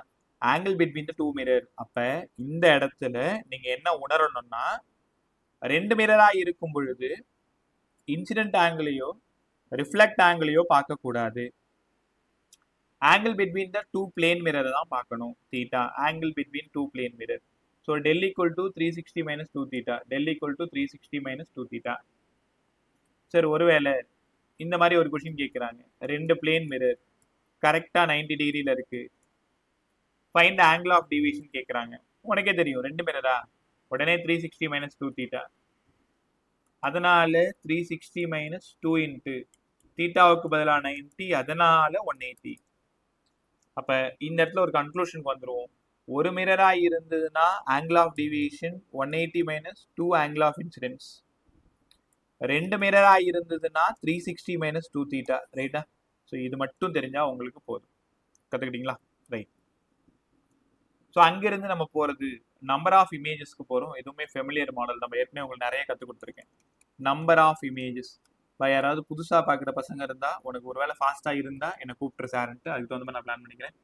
ஆங்கிள் பிட்வீன் த 2 மிரர். அப்போ இந்த இடத்துல நீங்கள் என்ன உணரணும்னா, 2 மிரராக இருக்கும் பொழுது இன்சிடென்ட் ஆங்கிளையோ ரிஃப்ளெக்ட் ஆங்கிளையோ பார்க்கக்கூடாது. ஆங்கிள் பிட்வீன் த 2 பிளேன் மிரரை தான் பார்க்கணும், theta. Angle between 2 plane mirror. So del = 360 - 2 theta. del = 360 - 2 theta. சரி ஒருவேளை இந்த மாதிரி ஒரு கொஷின் கேட்குறாங்க, 2 பிளேன் மிரர் கரெக்டாக 90 டிகிரியில் இருக்கு, ஃபைண்ட் ஆங்கிள் ஆஃப் டீவியேஷன் கேட்குறாங்க. உனக்கே தெரியும் 2 மிரரா, உடனே 360 - 2 தீட்டா. அதனால 360 - 2 இன்ட்டு தீட்டாவுக்கு பதிலாக 90, அதனால 180. அப்போ இந்த இடத்துல ஒரு கன்க்ளூஷனுக்கு வந்துடுவோம். ஒரு மிரராக இருந்ததுன்னா angle of deviation 180 - 2 angle of incidence. 2 மிரராக இருந்ததுன்னா 360 - 2 தீட்டா. ரைட்டா? ஸோ இது மட்டும் தெரிஞ்சா உங்களுக்கு போதும். கற்றுக்கிட்டீங்களா? ரைட். ஸோ அங்கிருந்து நம்ம போகிறது நம்பர் ஆஃப் இமேஜஸ்க்கு போகிறோம். எதுவுமே ஃபெமிலியர் மாடல், நம்ம ஏற்கனவே உங்களுக்கு நிறைய கற்றுக் கொடுத்துருக்கேன். Number of images. யாராவது புதுசாக பார்க்குற பசங்க இருந்தால், உனக்கு ஒரு வேளை ஃபாஸ்ட்டாக இருந்தால் என்னை கூப்பிட்டு சார்ன்ட்டு, அதுக்கு தகுந்த மாதிரி நான் பிளான் பண்ணிக்கிறேன்.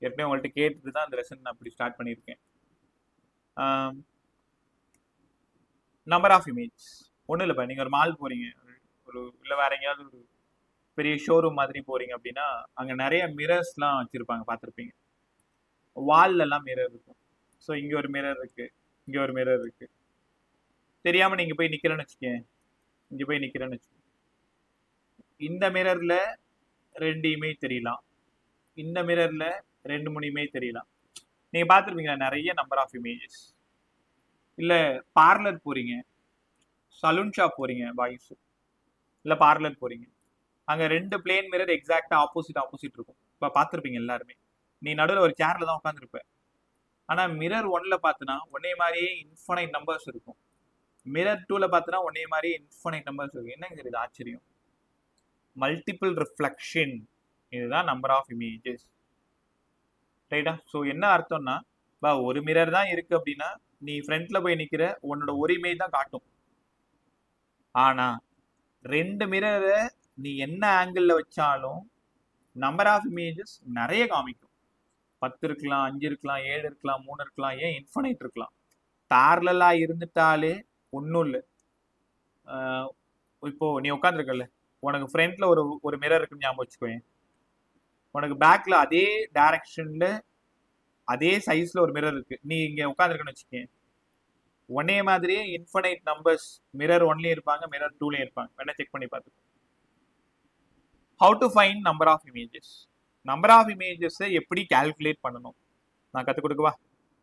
ஏற்கனவே உங்கள்கிட்ட கேட்டுட்டு தான் அந்த லெசன் நான் அப்படி ஸ்டார்ட் பண்ணியிருக்கேன். நம்பர் ஆஃப் இமேஜ் ஒன்றும் இல்லைப்பா. நீங்கள் ஒரு மால் போகிறீங்க, ஒரு இல்லை வேற எங்கேயாவது ஒரு பெரிய ஷோரூம் மாதிரி போகிறீங்க அப்படின்னா, அங்கே நிறைய மிரர்ஸ்லாம் வச்சுருப்பாங்க, பார்த்துருப்பீங்க. வால்லெல்லாம் மிரர் இருக்கும். ஸோ இங்கே ஒரு மிரர் இருக்குது, இங்கே ஒரு மிரர் இருக்குது. தெரியாமல் நீங்கள் போய் நிற்கிறேன்னு வச்சுக்கேன், இங்கே போய் நிற்கிறேன்னு வச்சுக்கேன், இந்த மிரரில் 2 இமேஜ் தெரியலாம், இந்த மிரரில் 2-3 இமேஜ் தெரியலாம். நீங்கள் பார்த்துருப்பீங்களா நிறைய நம்பர் ஆஃப் இமேஜஸ். இல்லை பார்லர் போகிறீங்க, சலூன் ஷாப் போகிறீங்க பாய்ஸ், இல்லை பார்லர் போகிறீங்க, அங்கே 2 பிளேன் மிரர் எக்ஸாக்டாக ஆப்போசிட் இருக்கும். இப்போ பார்த்துருப்பீங்க எல்லாருமே. நீ நடுவில் ஒரு சேரில் தான் உட்காந்துருப்ப. ஆனால் மிரர் 1ல் பார்த்தினா ஒன்னே மாதிரியே இன்ஃபைனைட் நம்பர்ஸ் இருக்கும். மிரர் 2ல பார்த்தோன்னா ஒன்னே மாதிரி இன்ஃபைனைட் நம்பர்ஸ் இருக்கு. என்னங்க சார் இது ஆச்சரியம்? மல்டிபிள் ரிஃப்ளெக்ஷன், இதுதான் நம்பர் ஆஃப் இமேஜஸ். ரைட்டா? ஸோ என்ன அர்த்தம்னா, ஒரு மிரர் தான் இருக்கு அப்படின்னா நீ ஃப்ரண்ட்ல போய் நிக்கிற உன்னோட ஒரு இமேஜ் தான் காட்டும். ஆனா 2 மிரரை நீ என்ன ஆங்கிள் வச்சாலும் நம்பர் ஆஃப் இமேஜஸ் நிறைய காமிக்கும். 10 இருக்கலாம், 5 இருக்கலாம், 7 இருக்கலாம், 3 இருக்கலாம், ஏன் இன்ஃபைனைட் இருக்கலாம். பேரலா இருந்துட்டாலே ஒன்றும் இல்லை. இப்போ நீ உட்காந்துருக்கல, உனக்கு ஃப்ரண்ட்ல ஒரு மிரர் இருக்குன்னு ஞாபகம் வச்சுக்கோயேன். உனக்கு பேக்ல அதே டைரக்ஷன்ல அதே சைஸ்ல ஒரு மிரர் இருக்கு, நீ இங்க உட்காந்துருக்குன்னு வச்சுக்கேன். ஒன்னே மாதிரியே இன்ஃபைனைட் நம்பர்ஸ் மிரர் 1லயும் இருப்பாங்க, மிரர் 2லயும் இருப்பாங்க. வேணா செக் பண்ணி பார்த்துக்கோ. How to find number of images. Number of இமேஜஸை எப்படி கால்குலேட் பண்ணணும் நான் கற்றுக் கொடுக்கவா?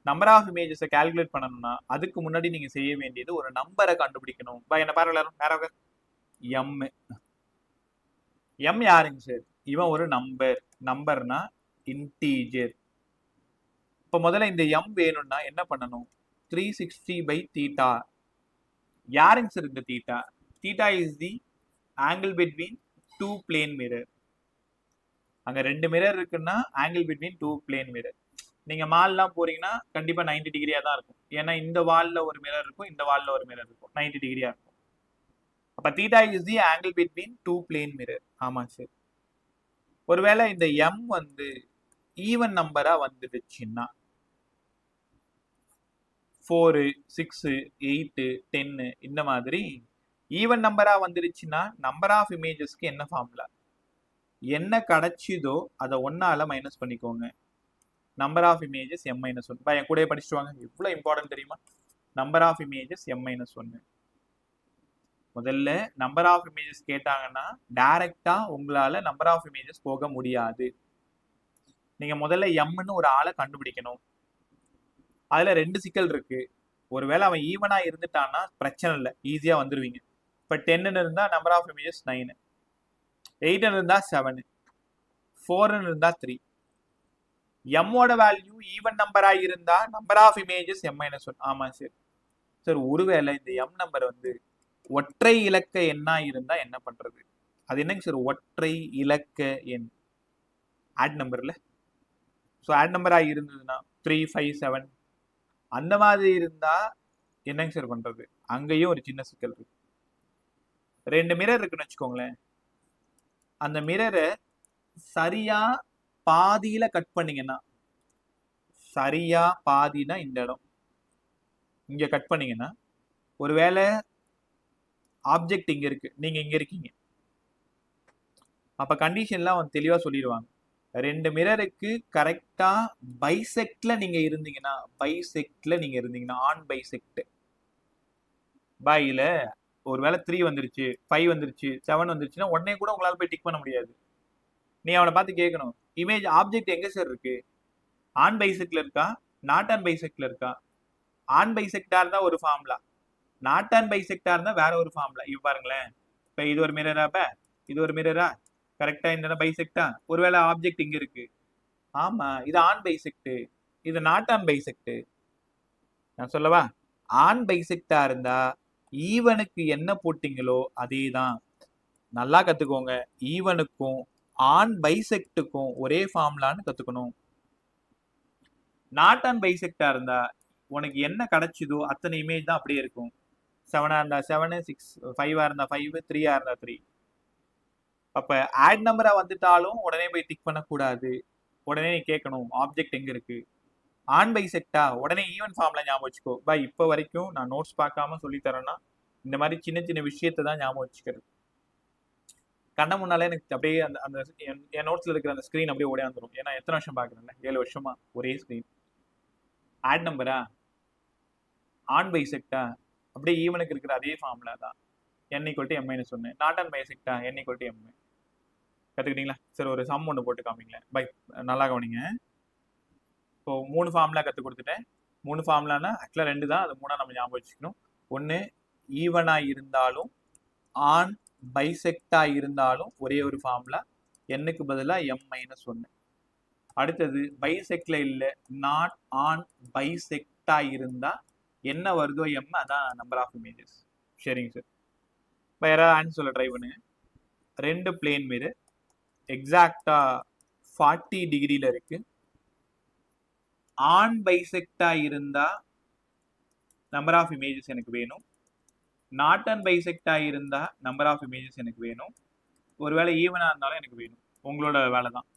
நம்பர் ஆஃப் இமேஜஸை கால்குலேட் பண்ணணும்னா அதுக்கு முன்னாடி நீங்க செய்ய வேண்டியது ஒரு நம்பரை கண்டுபிடிக்கணும். என்ன பாருங்க எல்லாரும், நேரம் எம். எம் யாருங்க சார்? இவன் ஒரு நம்பர். நம்பர்னா இன்டீஜர். இப்போ முதல்ல இந்த எம் வேணும்னா என்ன பண்ணணும்? 360/θ. யாருங்க சார் இந்த theta? Theta is the angle between 2 plane mirror. அங்க 2 மிரர் இருக்குன்னா ஆங்கிள் பிட்வீன் 2 பிளேன் மிரர். நீங்க மால்லாம் போறீங்கன்னா கண்டிப்பா 90 டிகிரியா தான் இருக்கும். ஏன்னா இந்த வால்ல ஒரு மிரர் இருக்கும், இந்த வால்ல ஒரு மிரர் இருக்கும், 90 டிகிரியா இருக்கும். அப்ப theta is the angle between 2 plane mirror. ஆமா சார். ஒருவேளை இந்த எம் ஈவன் நம்பரா வந்துடுச்சுன்னா 4, 6, 8, 10 இந்த மாதிரி ஈவன் நம்பரா வந்துருச்சுன்னா நம்பர் ஆஃப் இமேஜஸ்க்கு என்ன ஃபார்முலா? என்ன கிடைச்சிதோ அதை 1ஆல மைனஸ் பண்ணிக்கோங்க. Number of images m-1. என் கூட படிச்சுட்டு வாங்க, எவ்வளவு இம்பார்ட்டன்ட் தெரியுமா? Number of images m-1. முதல்ல நம்பர் ஆஃப் இமேஜஸ் கேட்டாங்கன்னா டைரக்டா உங்களால நம்பர் ஆஃப் இமேஜஸ் போக முடியாது. நீங்க முதல்ல எம்னு ஒரு ஆளை கண்டுபிடிக்கணும். அதுல 2 சிக்கல் இருக்கு. ஒருவேளை அவன் ஈவனா இருந்துட்டான்னா பிரச்சனை இல்லை, ஈஸியா வந்துருவீங்க. இப்ப 10 இருந்தா நம்பர் ஆஃப் இமேஜஸ் 9, 8 இருந்தா 7, 4 இருந்தா 3. எம்மோட வேல்யூ ஈவன் நம்பரா இருந்தா நம்பர் ஆஃப் இமேஜஸ் m-1. ஆமா சார். சார் ஒருவேளை இந்த எம் நம்பர் ஒற்றை இலக்க எண்ணா இருந்தா என்ன பண்றது? அது என்னங்க சார் ஒற்றை இலக்க எண்? ஆட் நம்பர்ல. ஸோ ஆட் நம்பரா இருந்ததுன்னா 3, 5, 7 அந்த மாதிரி இருந்தா என்னங்க சார் பண்றது? அங்கேயும் ஒரு சின்ன சிக்கல் இருக்கு. 2 மிரர் இருக்குன்னு வச்சுக்கோங்களேன். அந்த மிரரை சரியா பாதியில கட் பண்ணீங்கன்னா, சரியா பாதினா இந்த இடம், இங்க கட் பண்ணீங்கன்னா ஒருவேளை ஆப்ஜெக்ட் இங்க இருக்கு, நீங்க இங்க இருக்கீங்க. அப்ப கண்டிஷன்லாம் அவன் தெளிவா சொல்லிடுவாங்க. 2 மிரருக்கு கரெக்டா பைசெக்ட்ல நீங்க இருந்தீங்கன்னா, ஆன் பைசெக்ட் பாயில ஒருவேளை 3 வந்துருச்சு, 5 வந்துருச்சு, 7 வந்துருச்சுன்னா உடனே கூட உங்களால போய் டிக் பண்ண முடியாது. நீ அவனை பார்த்து கேட்கணும், இமேஜ் ஆப்ஜெக்ட் எங்க சார் இருக்கு? ஆன் பைசெக்ட்ல இருக்கா, நாட் ஆன் பைசெக்ட்ல இருக்கா? ஆன் பைசெக்டா இருந்தா ஒரு ஃபார்முலா, நாட் ஆன் பைசெக்டா இருந்தா வேற ஒரு ஃபார்முலா. இப்ப பாருங்களேன், இப்ப இது ஒரு மிரரா, இது ஒரு மிரரா, கரெக்டா இந்த பைசெக்டா? ஒருவேளை ஆப்ஜெக்ட் இங்க இருக்கு, ஆமா இது ஆன் பைசெக்ட், இது நாட் ஆன் பைசெக்ட். நான் சொல்லவா? ஆன் பைசெக்டா இருந்தா ஈவனுக்கு என்ன போட்டீங்களோ அதே தான். நல்லா கத்துக்கோங்க, ஈவனுக்கும் ஆன் பைசெக்டுக்கும் ஒரே ஃபார்முலான்னு கத்துக்கணும். நாட் ஆன் பைசெக்டா இருந்தா உனக்கு என்ன கிடைச்சதோ அத்தனை இமேஜ் தான் அப்படியே இருக்கும். 7ஆ இருந்தா 7, 6, 5ஆ இருந்தா 5, 3ஆ இருந்தா 3. அப்ப ஆட் நம்பரா வந்துட்டாலும் உடனே போய் டிக் பண்ணக்கூடாது. உடனே நீ கேட்கணும் ஆப்ஜெக்ட் எங்க இருக்கு. ஆன் பைசெக்டா உடனே ஈவன் ஃபார்ம்ல ஞாபகம் வச்சுக்கோ. இப்போ வரைக்கும் நான் நோட்ஸ் பார்க்காம சொல்லி தரேன்னா இந்த மாதிரி சின்ன சின்ன விஷயத்தை தான் ஞாபகம் வச்சுக்கிறது. கண்ண முன்னாலே எனக்கு அப்படியே அந்த அந்த என் நோட்ஸ்ல இருக்கிற அந்த ஸ்கிரீன் அப்படியே ஓடியாந்துரும். ஏன்னா எத்தனை வருஷம் பார்க்குறேன்ல, 7 வருஷமா ஒரே ஸ்கிரீன். ஆட் நம்பரா, ஆன் பைசெக்டா, அப்படியே ஈவனுக்கு இருக்கிற அதே ஃபார்முலா தான், n=m-1. நாட் ஆன் பைசெக்டா, n=m. கத்துக்கிட்டீங்களா? சரி, ஒரு சம் ஒன்று போட்டு காமிங்களேன். நல்லா கவனிங்க. இப்போ 3 ஃபார்முலா கற்றுக் கொடுத்துட்டேன். 3 ஃபார்முலானா ஆக்சுவலாக 2 தான், அது 3ஆ நம்ம ஞாபகம் வச்சுக்கணும். ஒன்று ஈவனா இருந்தாலும் ஆன் பைசெக்டா இருந்தாலும் ஒரே ஒரு ஃபார்முலா, n-க்கு பதிலாக m-1. அடுத்தது பைசெக்ட்ல இல்லை, நாட் ஆன் பைசெக்டா இருந்தா என்ன வருதோ எம் அதான் நம்பர் ஆஃப் இமேஜஸ். சரிங்க சார். இப்போ யாராவது ஆன்சர் சொல்ல ட்ரை பண்ணுங்க. ரெண்டு பிளேன் மிரர் எக்ஸாக்டா 40 டிகிரியில் இருக்கு. ஆன் பைசெக்டா இருந்தா நம்பர் ஆஃப் இமேஜஸ் எனக்கு வேணும். நாட் அண்ட் பைசெக்டா இருந்தா நம்பர் ஆஃப் இமேஜஸ் எனக்கு வேணும். ஒருவேளை ஈவனா இருந்தாலும் எனக்கு வேணும். உங்களோட வேலை தான்.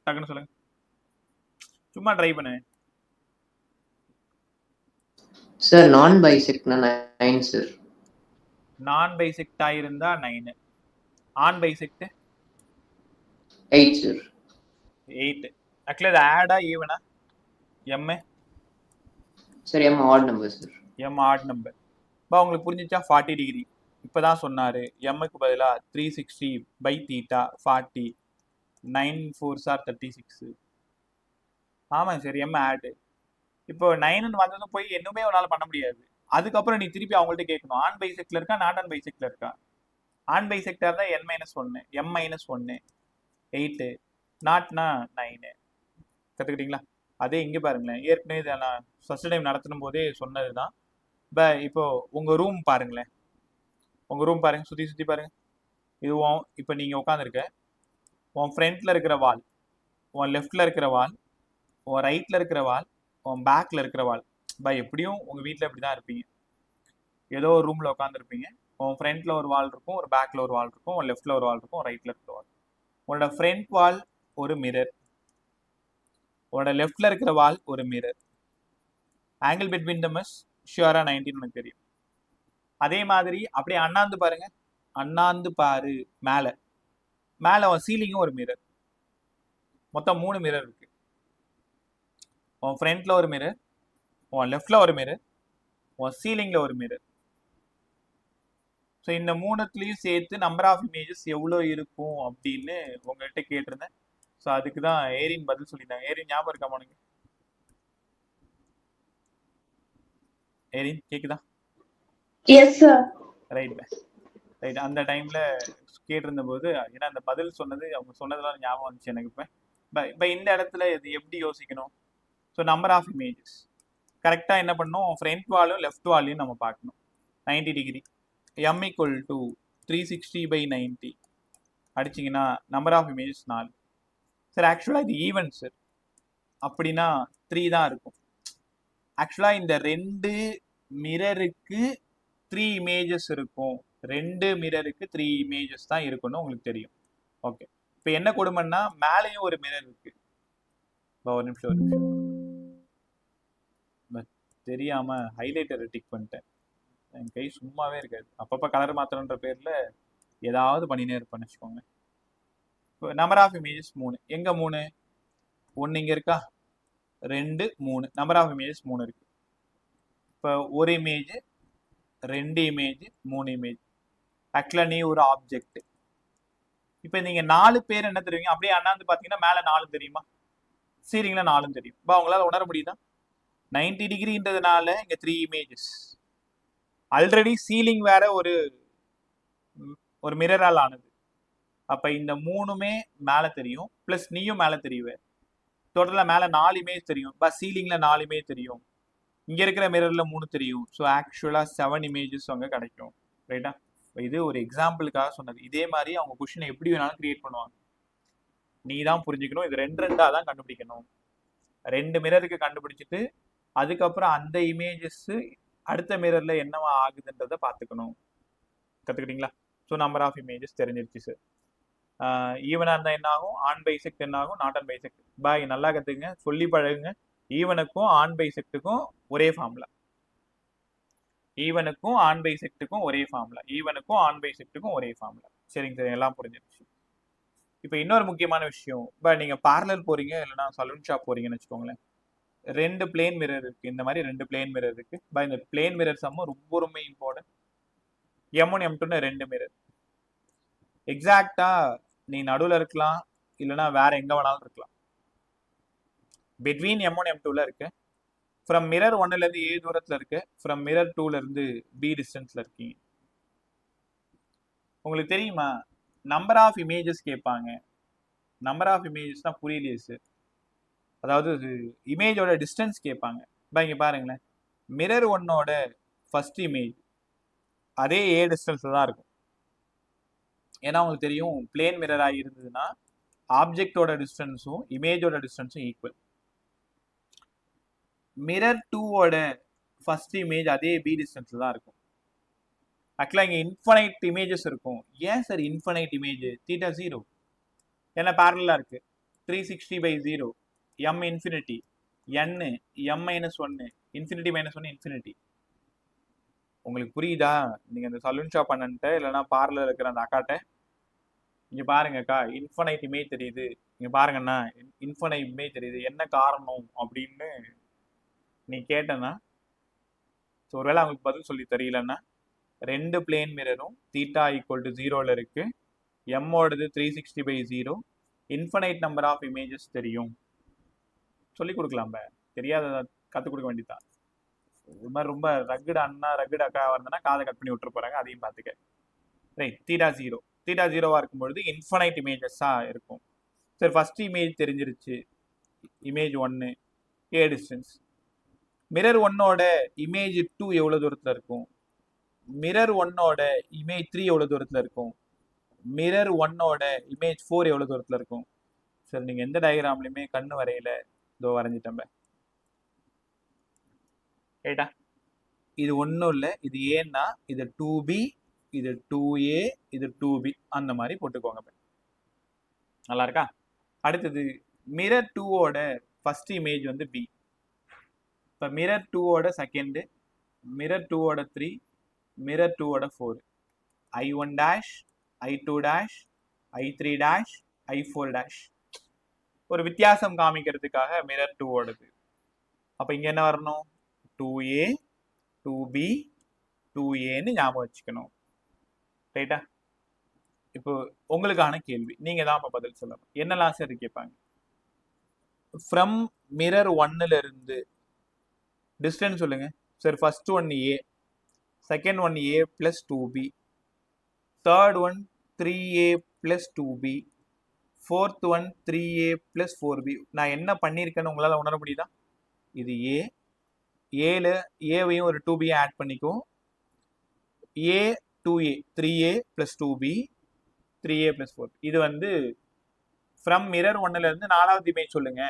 டக்குன்னு சொல்லுங்க. சும்மா ட்ரை பண்ணுங்க. சார் நான் பைசெக்ட்னா 9 சார். நான் பைசெக்டா இருந்தா 9. On bisect 8 sir. 8. ஆக்சுவலி அது ஆடா ஈவனா? M sir m odd number sir. M odd number. இப்போ உங்களுக்கு புரிஞ்சிச்சா? 40 டிகிரி இப்போதான் சொன்னாரு. எம்முக்கு பதிலாக 360 பை தீட்டா 40. 9 4s are 36. ஆமாங்க சார், எம் ஆடு. இப்போ 9ன்னு வந்ததும் போய் இன்னுமே உன்னால பண்ண முடியாது. அதுக்கப்புறம் நீ திருப்பி அவங்கள்ட்ட கேட்கணும், ஆன் பைசெக்ட்ல இருக்கா நாட் ஆன் பைசெக்ட்ல இருக்கா? ஆன் பைசெக்டா இருந்தால் n-1 m-1 8, நாட்னா 9. கற்றுக்கிட்டீங்களா? அதே இங்கே பாருங்களேன், ஏற்கனவே இதை நான் ஃபர்ஸ்ட் டைம் நடத்தணும் போதே சொன்னது தான். இப்போ உங்கள் ரூம் பாருங்களேன், உங்கள் ரூம் பாருங்க, சுற்றி சுற்றி பாருங்க. இதுவும் இப்போ நீங்கள் உட்காந்துருக்க, உன் ஃப்ரண்ட்ல இருக்கிற வால், உன் லெஃப்ட்ல இருக்கிற வால், உன் ரைட்ல இருக்கிற வால், உன் பேக்ல இருக்கிற வால். எப்படியும் உங்கள் வீட்டில் இப்படி தான் இருப்பீங்க. ஏதோ ஒரு ரூமில் உட்காந்துருப்பீங்க. உன் ஃப்ரண்ட்ல ஒரு வால் இருக்கும், ஒரு பேக்ல ஒரு வால் இருக்கும், உன் லெஃப்ட்ல ஒரு வால் இருக்கும், ரைட்ல இருக்கிற வால். உன்னோட ஃப்ரண்ட் வால் ஒரு மிரர், உன்னோட லெஃப்ட்ல இருக்கிற வால் ஒரு mirror. Angle between them is ஷியரா 19 எனக்கு தெரியும். அதே மாதிரி அப்படியே அண்ணாந்து பாருங்க, அண்ணாந்து பாரு மேலே, மேலே உன் சீலிங்கும் ஒரு மிரர். மொத்தம் 3 மிரர் இருக்கு. உன் ஃப்ரண்ட்ல ஒரு மிரர், உன் லெஃப்ட்ல ஒரு மிரர், உன் சீலிங்ல ஒரு மிரர். ஸோ இந்த மூணுத்துலேயும் சேர்த்து நம்பர் ஆஃப் இமேஜஸ் எவ்வளோ இருக்கும் அப்படின்னு உங்கள்கிட்ட கேட்டிருந்தேன். ஸோ அதுக்கு தான் ஏரின் பதில் சொல்லியிருந்தாங்க. ஏரின் ஞாபகம் இருக்கா உனக்கு? ஏரின் கேக்குதா? Yes sir. Right right. அந்த டைம்ல கேட்டிருந்த போது, ஏன்னா அந்த பதில் சொன்னது அவங்க சொன்னதெல்லாம் ஞாபகம் வந்துச்சு எனக்கு. இப்போ இந்த இடத்துல இது எப்படி யோசிக்கணும்? ஸோ நம்பர் ஆஃப் இமேஜஸ் கரெக்டாக என்ன பண்ணணும், ஃப்ரண்ட் வாலும் லெஃப்ட் வாலையும் நம்ம பார்க்கணும். 90 degree m equal to 360 by 90 அடிச்சிங்கன்னா நம்பர் ஆஃப் இமேஜஸ் 4. சார் ஆக்சுவலாக இது ஈவன் சார், அப்படின்னா 3 தான் இருக்கும். ஆக்சுவலாக இந்த 2 மிரருக்கு 3 இமேஜஸ் இருக்கும். 2 மிரருக்கு 3 இமேஜஸ் தான் இருக்குன்னு உங்களுக்கு தெரியும். ஓகே, இப்போ என்ன கொடுமைன்னா மேலேயும் ஒரு மிரர் இருக்கு. ஒரு நிமிஷம் தெரியாம ஹைலைட்டரை டிக் பண்ணிட்டேன். என் கை சும்மாவே இருக்காது. அப்பப்போ கலர் மாற்றணுன்ற பேரில் ஏதாவது பண்ணினே இருப்பேன்னு வச்சுக்கோங்க. இப்போ நம்பர் ஆஃப் இமேஜஸ் 3. எங்கே 3? 1 இங்கே இருக்கா, 2 3. நம்பர் ஆஃப் இமேஜஸ் 3 இருக்கு. இப்போ ஒரு இமேஜ், 2 இமேஜ், 3 இமேஜ். ஆக்சுவலாக நீ ஒரு ஆப்ஜெக்ட். இப்போ நீங்கள் 4 பேர் என்ன தெரியுங்க, அப்படியே அண்ணாந்து பார்த்தீங்கன்னா மேலே 4 தெரியுமா, சீலிங்கில் 4 தெரியும். இப்போ அவங்களால உணர முடியுதா? 90 டிகிரின்றதுனால இங்கே 3 இமேஜஸ். ஆல்ரெடி சீலிங் வேற ஒரு மிரரால் ஆனது. அப்போ இந்த 3மே மேலே தெரியும், ப்ளஸ் நீயும் மேலே தெரியுவே. டோட்டலாக மேலே 4 இமேஜ் தெரியும். சீலிங்கில் 4 இமேஜ் தெரியும். இங்கே இருக்கிற மிரரில் 3 தெரியும். ஸோ ஆக்சுவலாக 7 இமேஜஸ் அங்கே கிடைக்கும். ரைட்டா? இது ஒரு எக்ஸாம்பிளுக்காக சொன்னது. இதே மாதிரி அவங்க கொஷினை எப்படி வேணாலும் கிரியேட் பண்ணுவாங்க. நீ தான் புரிஞ்சுக்கணும், இது 2 தான் கண்டுபிடிக்கணும். 2 மிரருக்கு கண்டுபிடிச்சிட்டு அதுக்கப்புறம் அந்த இமேஜஸ் அடுத்த மிரர்ல என்னவா ஆகுதுன்றதை பார்த்துக்கணும். கற்றுக்கிட்டீங்களா? ஸோ நம்பர் ஆஃப் இமேஜஸ் தெரிஞ்சிருச்சு சார். ஈவனாக இருந்தால் என்ன ஆகும், ஆன் பைசெக்ட் என்ன ஆகும், நாட் ஆன் பைசெக்ட். பாய், நல்லா கற்றுக்குங்க, சொல்லி பழகுங்க. ஈவனுக்கும் ஆன் பைசெக்ட்டுக்கும் ஒரே ஃபார்முலா. ஈவனுக்கும் ஆன் பைசெக்ட்டுக்கும் ஒரே ஃபார்முலா. ஈவனுக்கும் ஆன் பைசெக்ட்டுக்கும் ஒரே ஃபார்முலா. சரிங்க சார், எல்லாம் புரிஞ்சிருச்சு. இப்போ இன்னொரு முக்கியமான விஷயம், நீங்கள் பார்லர் போறீங்க இல்லைன்னா சலூன் ஷாப் போறீங்கன்னு வச்சுக்கோங்களேன். 2 பிளேன் மிரர் இருக்கு. இந்த மாதிரி 2 பிளேன் மிரர் இருக்கு. இந்த பிளேன் மிரர் சம்ம ரொம்ப ரொம்ப இம்பார்ட்டன்ட். M1 M2ன்னு 2 mirror. எக்ஸாக்டா நீ நடுவில் இருக்கலாம், இல்லைன்னா வேற எங்க வேணாலும் இருக்கலாம். பிட்வீன் M1 M2ல இருக்கு. ஃப்ரம் மிரர் 1லேருந்து A தூரத்தில் இருக்கு. ஃப்ரம் மிரர் 2லேருந்து B டிஸ்டன்ஸ்ல இருக்கீங்க. உங்களுக்கு தெரியுமா, நம்பர் ஆஃப் இமேஜஸ் கேட்பாங்க. நம்பர் ஆஃப் இமேஜஸ் தான் புரியலையே சார். அதாவது இமேஜோட டிஸ்டன்ஸ் கேட்பாங்க. இங்கே பாருங்களேன், மிரர் ஒன்னோட ஃபர்ஸ்ட் இமேஜ் அதே ஏ டிஸ்டன்ஸ்ல தான் இருக்கும். ஏன்னா உங்களுக்கு தெரியும் பிளேன் மிரராக இருந்ததுன்னா ஆப்ஜெக்டோட டிஸ்டன்ஸும் இமேஜோட டிஸ்டன்ஸும் ஈக்குவல். மிரர் டூவோட ஃபர்ஸ்ட் இமேஜ் அதே பி டிஸ்டன்ஸ்ல தான் இருக்கும். ஆக்சுவலாக இங்கே இன்ஃபனைட் இமேஜஸ் இருக்கும். ஏன் சார் இன்ஃபனைட் இமேஜ்? தீட்டா 0 ஏன்னா பேரலாக இருக்கு. 360/0 m infinity n m-1 infinity -1 infinity. உங்களுக்கு புரியுதா? நீங்கள் அந்த சலூன் ஷாப் அண்ணன்ட்ட இல்லைன்னா பார்லர் இருக்கிற அந்த அக்காட்ட இங்கே பாருங்கக்கா இன்ஃபனைட் இமேஜ் தெரியுது, இங்கே பாருங்கண்ணா இன்ஃபனைட் இமேஜ் தெரியுது, என்ன காரணம் அப்படின்னு நீ கேட்டனா, ஸோ ஒருவேளை அவங்களுக்கு பதில் சொல்லி தெரியலன்னா, ரெண்டு பிளேன் மிரரும் தீட்டா ஈக்குவல் டு 0ல இருக்கு, எம்மோடது 360/0, இன்ஃபனைட் நம்பர் ஆஃப் இமேஜஸ் தெரியும். சொல்லி கொடுக்கலாம்ப, தெரியாத கற்றுக் கொடுக்க வேண்டியதான். இது மாதிரி ரொம்ப ரகுடு அண்ணா ரகுடு அக்கா வந்தனா காதை கட் பண்ணி விட்டுரு போறாங்க, அதையும் பார்த்துக்க. ரைட், தீட்டா 0 தீட்டா 0வா இருக்கும்பொழுது இன்ஃபனைட் இமேஜஸாக இருக்கும். சரி, ஃபர்ஸ்ட் இமேஜ் தெரிஞ்சிருச்சு, இமேஜ் 1 ஏ டிஸ்டன்ஸ். மிரர் 1ஓட இமேஜ் 2 எவ்வளோ தூரத்தில் இருக்கும்? மிரர் 1ஓட இமேஜ் 3 எவ்வளோ தூரத்தில் இருக்கும்? மிரர் 1ஓட இமேஜ் 4 எவ்வளோ தூரத்தில் இருக்கும்? சரி, நீங்கள் எந்த டயக்ராம்லையுமே கண்ணு வரையில, இதோ வரைஞ்சிட்டம்ப. ரைட்டா? இது ஒன்றும் இல்லை, இது ஏன்னா இது 2B, இது 2A, இது 2B, அந்த மாதிரி போட்டுக்கோங்க. நல்லா இருக்கா? அடுத்தது மிரர் 2ஓட ஃபர்ஸ்ட் இமேஜ் வந்து B. இப்போ மிரர் 2ஓட செகண்டு, மிரர் 2ஓட 3, மிரர் 2ஓட 4, I1', I2', I3', I4'. ஒரு வித்தியாசம் காமிக்கிறதுக்காக மிரர் 2ஓடது. அப்போ இங்கே என்ன வரணும்? 2A, 2B, 2Aன்னு ஞாபகம் வச்சுக்கணும். ரைட்டா? இப்போ உங்களுக்கான கேள்வி, நீங்க தான் இப்போ பதில் சொல்லணும். என்னெல்லாம் சார் கேட்பாங்க? ஃப்ரம் மிரர் 1ல இருந்து டிஸ்டன்ஸ் சொல்லுங்க sir. First one A, second one A + 2B, third one 3A + 2B, fourth one 3A + 4B. நான் என்ன பண்ணியிருக்கேன்னு உங்களால் உணர முடியுதா? இது A, ஏல ஏவையும் ஒரு 2B ஆட் பண்ணிக்கும். A 2A 3A + 2B, 3A + 4. இது வந்து ஃப்ரம் மிரர் 1ல இருந்து 4வது இமேஜ் சொல்லுங்க,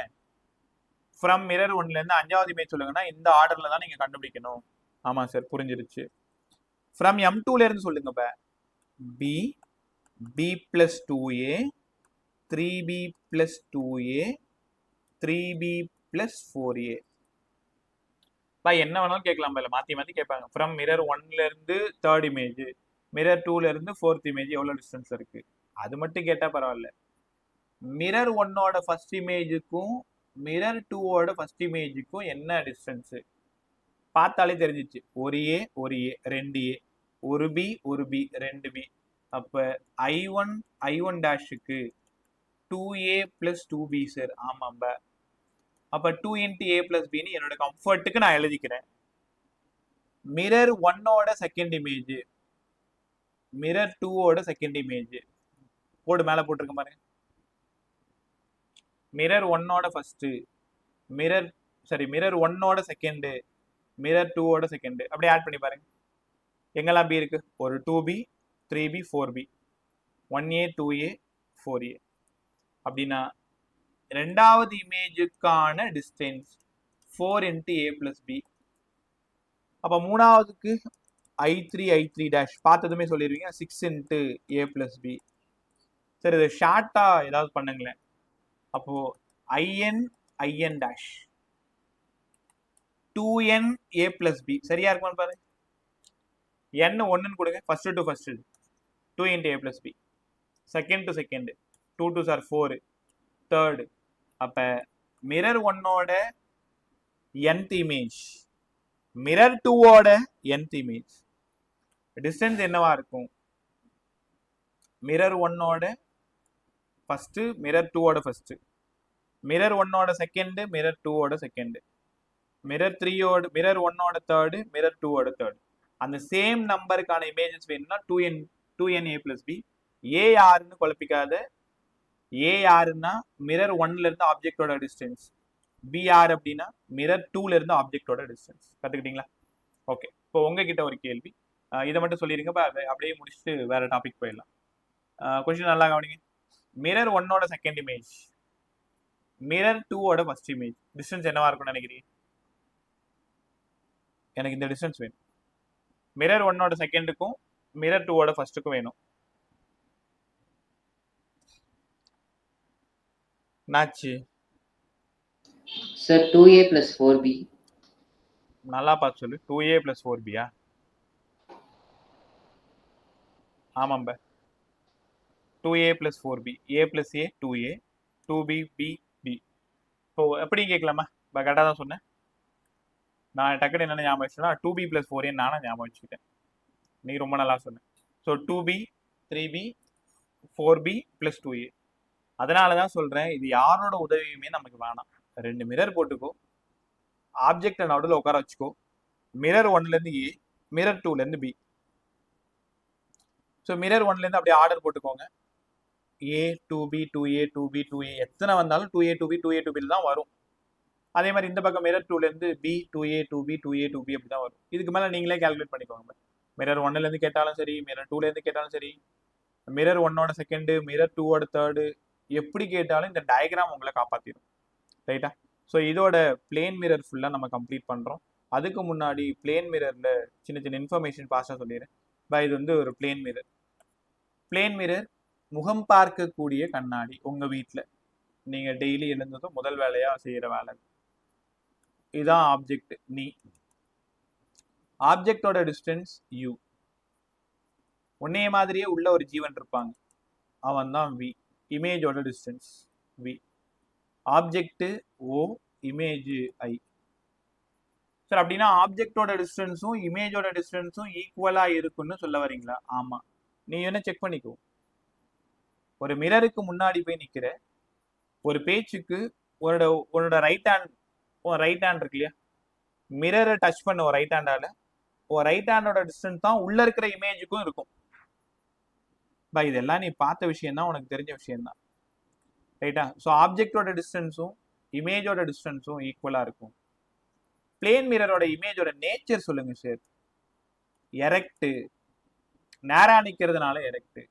ஃப்ரம் மிரர் 1ல இருந்து 5வது இமேஜ் சொல்லுங்கன்னா இந்த ஆர்டர்ல தான் நீங்க கண்டுபிடிக்கணும். ஆமா சார், புரிஞ்சிருச்சு. ஃப்ரம் M2ல இருந்து சொல்லுங்க. B, B + 2A, 3B + 2A, 3B + 4A. என்ன வேணாலும் கேட்கலாம், மாற்றி மாற்றி கேட்பாங்க. ஃப்ரம் மிரர் 1ல இருந்து தேர்ட் இமேஜ், மிரர் 2ல இருந்து ஃபோர்த் இமேஜ் எவ்வளோ டிஸ்டன்ஸ் இருக்கு, அது மட்டும் கேட்டால் பரவாயில்ல. மிரர் 1ஓட ஃபர்ஸ்ட் இமேஜுக்கும் மிரர் 2ஓட ஃபர்ஸ்ட் இமேஜுக்கும் என்ன டிஸ்டன்ஸு பார்த்தாலே தெரிஞ்சிச்சு. ஒரு A, ஒரு A, 2A, ஒரு B, ஒரு B, 2B. அப்போ I1'க்கு 2A + 2B சார். ஆமாம்ப. அப்போ 2 × A + Bன்னு என்னோட கம்ஃபர்ட்டுக்கு நான் எழுதிக்கிறேன். மிரர் 1ஓட செகண்ட் இமேஜ், மிரர் 2ஓட செகண்ட் இமேஜ் போர்டு மேலே போட்டிருக்க பாருங்க. மிரர் 1ஓட ஃபர்ஸ்ட், மிரர் 1ஓட செகண்டு, மிரர் 2ஓட செகண்டு, அப்படியே ஆட் பண்ணி பாருங்க. எங்கெல்லாம் B இருக்கு? ஒரு 2B, 3B, 4B, 1A, 2A, 4A. அப்படின்னா ரெண்டாவது இமேஜுக்கான டிஸ்டன்ஸ் 4 × A + B. அப்போ மூணாவதுக்கு I3, I3' பார்த்ததுமே சொல்லிடுவீங்க 6 × A + B. சரி, இது ஷார்ட்டா ஏதாவது பண்ணுங்களேன். அப்போ IN, IN', 2N A + B சரியா இருக்குமான்னு பாருங்க. N 1ன்னு கொடுங்க, first to first 2 × A + B, second to second 2 2s are 4, third. அப்போ மிரர் 1ஓட nth இமேஜ், மிரர் 2ஓட nth இமேஜ் டிஸ்டன்ஸ் என்னவா இருக்கும்? மிரர் 1ஓட ஃபர்ஸ்ட், மிரர் 2ஓட ஃபர்ஸ்ட், மிரர் 1ஓட செகண்ட், மிரர் 2ஓட செகண்ட், மிரர் 1ஓட தேர்டு, மிரர் 2ஓட தேர்டு. அந்த சேம் நம்பருக்கான இமேஜஸ் வேணும்னா 2N A + B. A யாருன்னு குழப்பிக்காத. A யாருன்னா மிரர் 1ல இருந்து ஆப்ஜெக்டோட டிஸ்டன்ஸ், B யார் அப்படின்னா மிரர் 2ல இருந்து ஆப்ஜெக்டோட டிஸ்டன்ஸ். கத்துக்கிட்டீங்களா? ஓகே, இப்போ உங்ககிட்ட ஒரு கேள்வி. இதை மட்டும் சொல்லிடுங்க, அப்படியே முடிச்சுட்டு வேற டாபிக் போயிடலாம். கொஸ்டின் நல்லா கவனிங்க. மிரர் 1ஓட செகண்ட் இமேஜ், மிரர் 2ஓட ஃபர்ஸ்ட் இமேஜ் டிஸ்டன்ஸ் என்னவா இருக்கும்னு நினைக்கிறீங்க? எனக்கு இந்த டிஸ்டன்ஸ் வேணும். மிரர் 1ஓட செகண்டுக்கும் மிரர் 2ஓட ஃபர்ஸ்ட்டுக்கும் வேணும். என்னாச்சு? Sir 2A plus 4B. நல்லா பார்த்து சொல்லு. 2A plus 4Bயா? ஆமாம்ப. 2A plus 4B. A plus A 2A, 2B B B. இப்போ எப்படி கேட்கலாமா? இப்போ கரெக்டாக தான் சொன்னேன். நான் டக்குனு என்னென்ன ஞாபகம் வச்சுன்னா 2B plus 4A நானும் ஞாபகம் வச்சுக்கிட்டேன். நீ ரொம்ப நல்லா சொன்ன. So 2B 3B 4B plus 2A. அதனால தான் சொல்கிறேன், இது யாரோட உதவியுமே நமக்கு வேணாம். 2 மிரர் போட்டுக்கோ, ஆப்ஜெக்டை நடுவில் உட்கார வச்சுக்கோ. மிரர் 1லேருந்து A, மிரர் 2லேருந்து B. ஸோ மிரர் 1லேருந்து அப்படியே ஆர்டர் போட்டுக்கோங்க. A 2B 2A 2B 2A எத்தனை வந்தாலும் 2A 2B 2A 2B தான் வரும். அதே மாதிரி இந்த பக்கம் மிரர் 2லேருந்து B 2A 2B 2A 2B அப்படி தான் வரும். இதுக்கு மேலே நீங்களே கால்குலேட் பண்ணிக்கோங்க. மிரர் 1லேருந்து கேட்டாலும் சரி, மிரர் 2லேருந்து கேட்டாலும் சரி, மிரர் 1ஓட செகண்டு, மிரர் 2ஓட தேர்டு, எப்படி கேட்டாலும் இந்த டயக்ராம் உங்களை காப்பாற்றிடும். ரைட்டா? ஸோ இதோட பிளேன் மிரர் ஃபுல்லாக நம்ம கம்ப்ளீட் பண்ணுறோம். அதுக்கு முன்னாடி பிளேன் மிரரில் சின்ன சின்ன இன்ஃபர்மேஷன் பாஸ்ட்டாக சொல்லிடுறேன். இது வந்து ஒரு பிளேன் மிரர். பிளேன் மிரர் முகம் பார்க்கக்கூடிய கண்ணாடி. உங்கள் வீட்டில் நீங்கள் டெய்லி எழுந்ததும் முதல் வேலையாக செய்கிற வேலை. இதுதான் ஆப்ஜெக்ட் நீ. ஆப்ஜெக்டோட டிஸ்டன்ஸ் U. உன்னைய மாதிரியே உள்ள ஒரு ஜீவன் இருப்பாங்க, அவன் தான் V. இமேஜோட distance V. Object O, image I. Sir அப்படின்னா ஆப்ஜெக்டோட டிஸ்டன்ஸும் இமேஜோட டிஸ்டன்ஸும் ஈக்குவலா இருக்குன்னு சொல்ல வரீங்களா? ஆமா. நீ என்ன செக் பண்ணிக்கோ. ஒரு மிரருக்கு முன்னாடி போய் நிக்கிற, ஒரு பேச்சுக்கு உன்னோட ரைட் ஹேண்ட் இருக்கு இல்லையா, மிரரை டச் பண்ண ஒரு ரைட் ஹேண்டால, ரைட் ஹேண்டோட டிஸ்டன்ஸ் தான் உள்ள இருக்கிற இமேஜுக்கும் இருக்கும். இதெல்லாம் நீ பார்த்த விஷயம் தான், உனக்கு தெரிஞ்ச விஷயம் தான். ரைட்டா? ஸோ ஆப்ஜெக்டோட டிஸ்டன்ஸும் இமேஜோட டிஸ்டன்ஸும் ஈக்குவலா இருக்கும். பிளேன் மிரரோட இமேஜோட நேச்சர் சொல்லுங்க சார். எரெக்ட், நேரா நிக்கிறதுனால எரெக்ட்.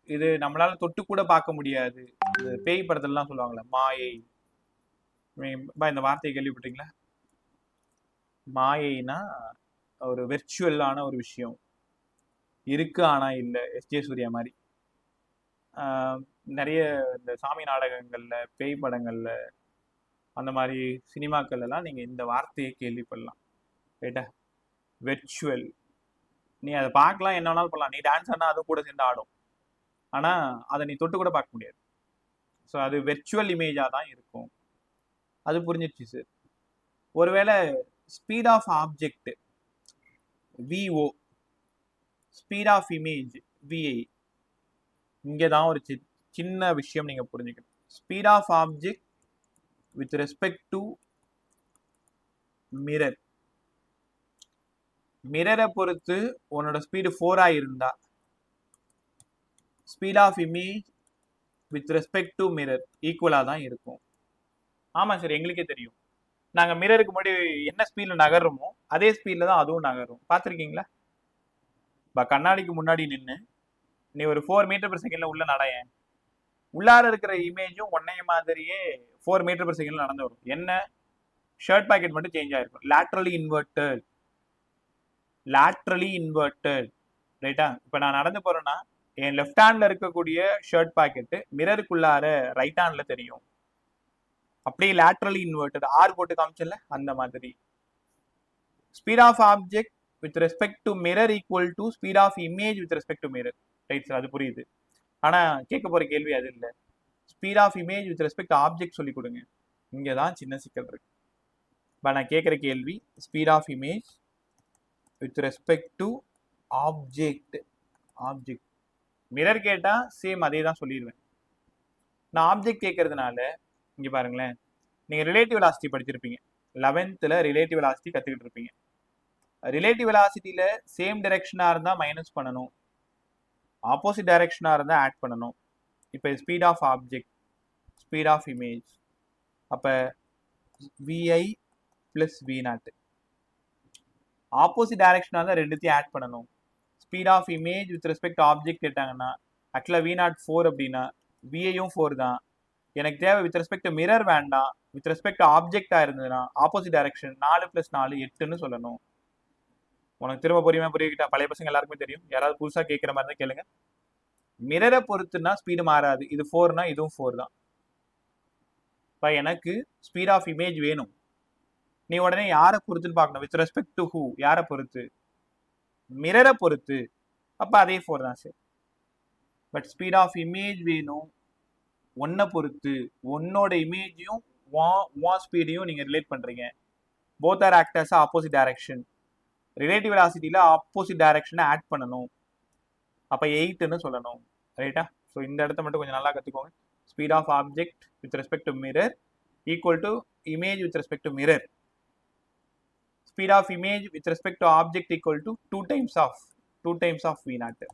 இது நம்மளால தொட்டு கூட பார்க்க முடியாது. பேய் படத்துலலாம் சொல்லுவாங்கல்ல, மாயை. இந்த வார்த்தையை கேள்விப்பட்டீங்களா? மாயைனா ஒரு வெர்ச்சுவலான ஒரு விஷயம் இருக்கு, ஆனா இல்லை. எஸ்ஜே சூர்யா மாதிரி நிறைய இந்த சாமி நாடகங்கள்ல, பேய் படங்கள்ல, அந்த மாதிரி சினிமாக்கள் எல்லாம் நீங்க இந்த வார்த்தையை கேள்விப்படலாம். ரைட்டா? வெர்ச்சுவல். நீ அதை பார்க்கலாம், என்ன வேணாலும் பண்ணலாம். நீ டான்ஸ் ஆனா அதுவும் கூட சேர்ந்து ஆடும், ஆனா அதை நீ தொட்டு கூட பார்க்க முடியாது. ஸோ அது வெர்ச்சுவல் இமேஜா தான் இருக்கும். அது புரிஞ்சிடுச்சு சார். ஒருவேளை speed of object VO, speed of image VI. இங்கே தான் ஒரு சின்ன விஷயம் நீங்க புரிஞ்சுக்கணும். Speed of object with respect to mirror. மிரரை பொறுத்து உன்னோட ஸ்பீடு 4 இருந்தா, speed of image with respect to mirror ஈக்குவலா தான் இருக்கும். ஆமா சார், எங்களுக்கே தெரியும். நாங்க மிரருக்கு முன்னாடி என்ன ஸ்பீட்ல நகர்றோமோ அதே ஸ்பீட்ல தான் அதுவும் நகரும். பார்த்துருக்கீங்களா? கண்ணாடிக்கு முன்னாடி நின்று நீ ஒரு 4 மீட்டர்/செகண்ட்ல உள்ள நடையேன், உள்ளார இருக்கிற இமேஜும் ஒன்னைய மாதிரியே 4 மீட்டர்/செகண்ட்ல நடந்து வரும். என்ன, ஷர்ட் பாக்கெட் மட்டும் சேஞ்ச் ஆயிருக்கும். Laterally inverted. ரைட்டா? இப்ப நான் நடந்து போறேன்னா என் லெஃப்ட் ஹேண்ட்ல இருக்கக்கூடிய ஷர்ட் பாக்கெட் மிரருக்குள்ளார ரைட் ஹேண்ட்ல தெரியும். அப்படியே லேட்ரலி இன்வெர்டட், ஆர் போட்டு காமிச்சல அந்த மாதிரி. Speed of object with respect to mirror equal to speed of image with respect to mirror. Right sir, அது புரியுது. ஆனா கேட்க போற கேள்வி அது இல்லை. Speed of image with respect object சொல்லி கொடுங்க. இங்கதான் சின்ன சிக்கல் இருக்கு. நான் கேட்குற கேள்வி speed of image with respect to object. Mirror கேட்டா சேம் அதே தான் சொல்லிடுவேன். நான் ஆப்ஜெக்ட் கேட்கறதுனால இங்க பாருங்களேன், நீங்க ரிலேட்டிவ் வெலாசிட்டி படிச்சிருப்பீங்க. 11th ரிலேட்டிவ் வெலாசிட்டி கத்துக்கிட்டு இருப்பீங்க. ரிலேட்டிவ் வெலாசிட்டியில சேம் டைரக்ஷனா இருந்தா மைனஸ் பண்ணணும், ஆப்போசிட் டைரக்ஷனா இருந்தா ஆட் பண்ணணும். இப்போ speed of object, speed of image, அப்ப VI + V0. ஆப்போசிட் டைரக்ஷனாக தான் ரெண்டுத்தையும் ஆட் பண்ணணும். Speed of image with respect object கேட்டாங்கன்னா ஆக்சுவலாக V0 4 அப்படின்னா VAயும் 4 தான். எனக்கு தேவை வித் ரெஸ்பெக்ட் மிரர் வேண்டாம், வித் ரெஸ்பெக்ட் ஆப்ஜெக்டாக இருந்ததுன்னா ஆப்போசிட் டைரக்ஷன் 4 + 4 8ன்னு சொல்லணும். உனக்கு திரும்ப புரியுகிட்டா? பழைய பசங்க எல்லாருக்குமே தெரியும். யாராவது புதுசாக கேட்குற மாதிரி தான் கேளுங்க. மிரரை பொறுத்துனா ஸ்பீடு மாறாது. இது 4னா இதுவும் 4 தான். இப்போ எனக்கு ஸ்பீட் ஆஃப் இமேஜ் வேணும். நீ உடனே யாரை பொறுத்துன்னு பார்க்கணும். With respect to who? யாரை பொறுத்து? மிரரை பொறுத்து. அப்போ அதே 4 தான் sir. But speed of image வேணும் ஒன்றை பொறுத்து. ஒன்னோட இமேஜையும் உன் ஸ்பீடையும் நீங்கள் ரிலேட் பண்ணுறீங்க. Both are actors opposite direction. Relative வெலாசிட்டியில் ஆப்போசிட் டைரக்ஷனை ஆட் பண்ணணும். அப்போ 8ன்னு சொல்லணும். ரைட்டா? ஸோ இந்த இடத்த மட்டும் கொஞ்சம் நல்லா கற்றுக்கோங்க. Speed of object with respect to mirror equal to image with respect to mirror. Speed of image with respect to object equal to 2 times of V0.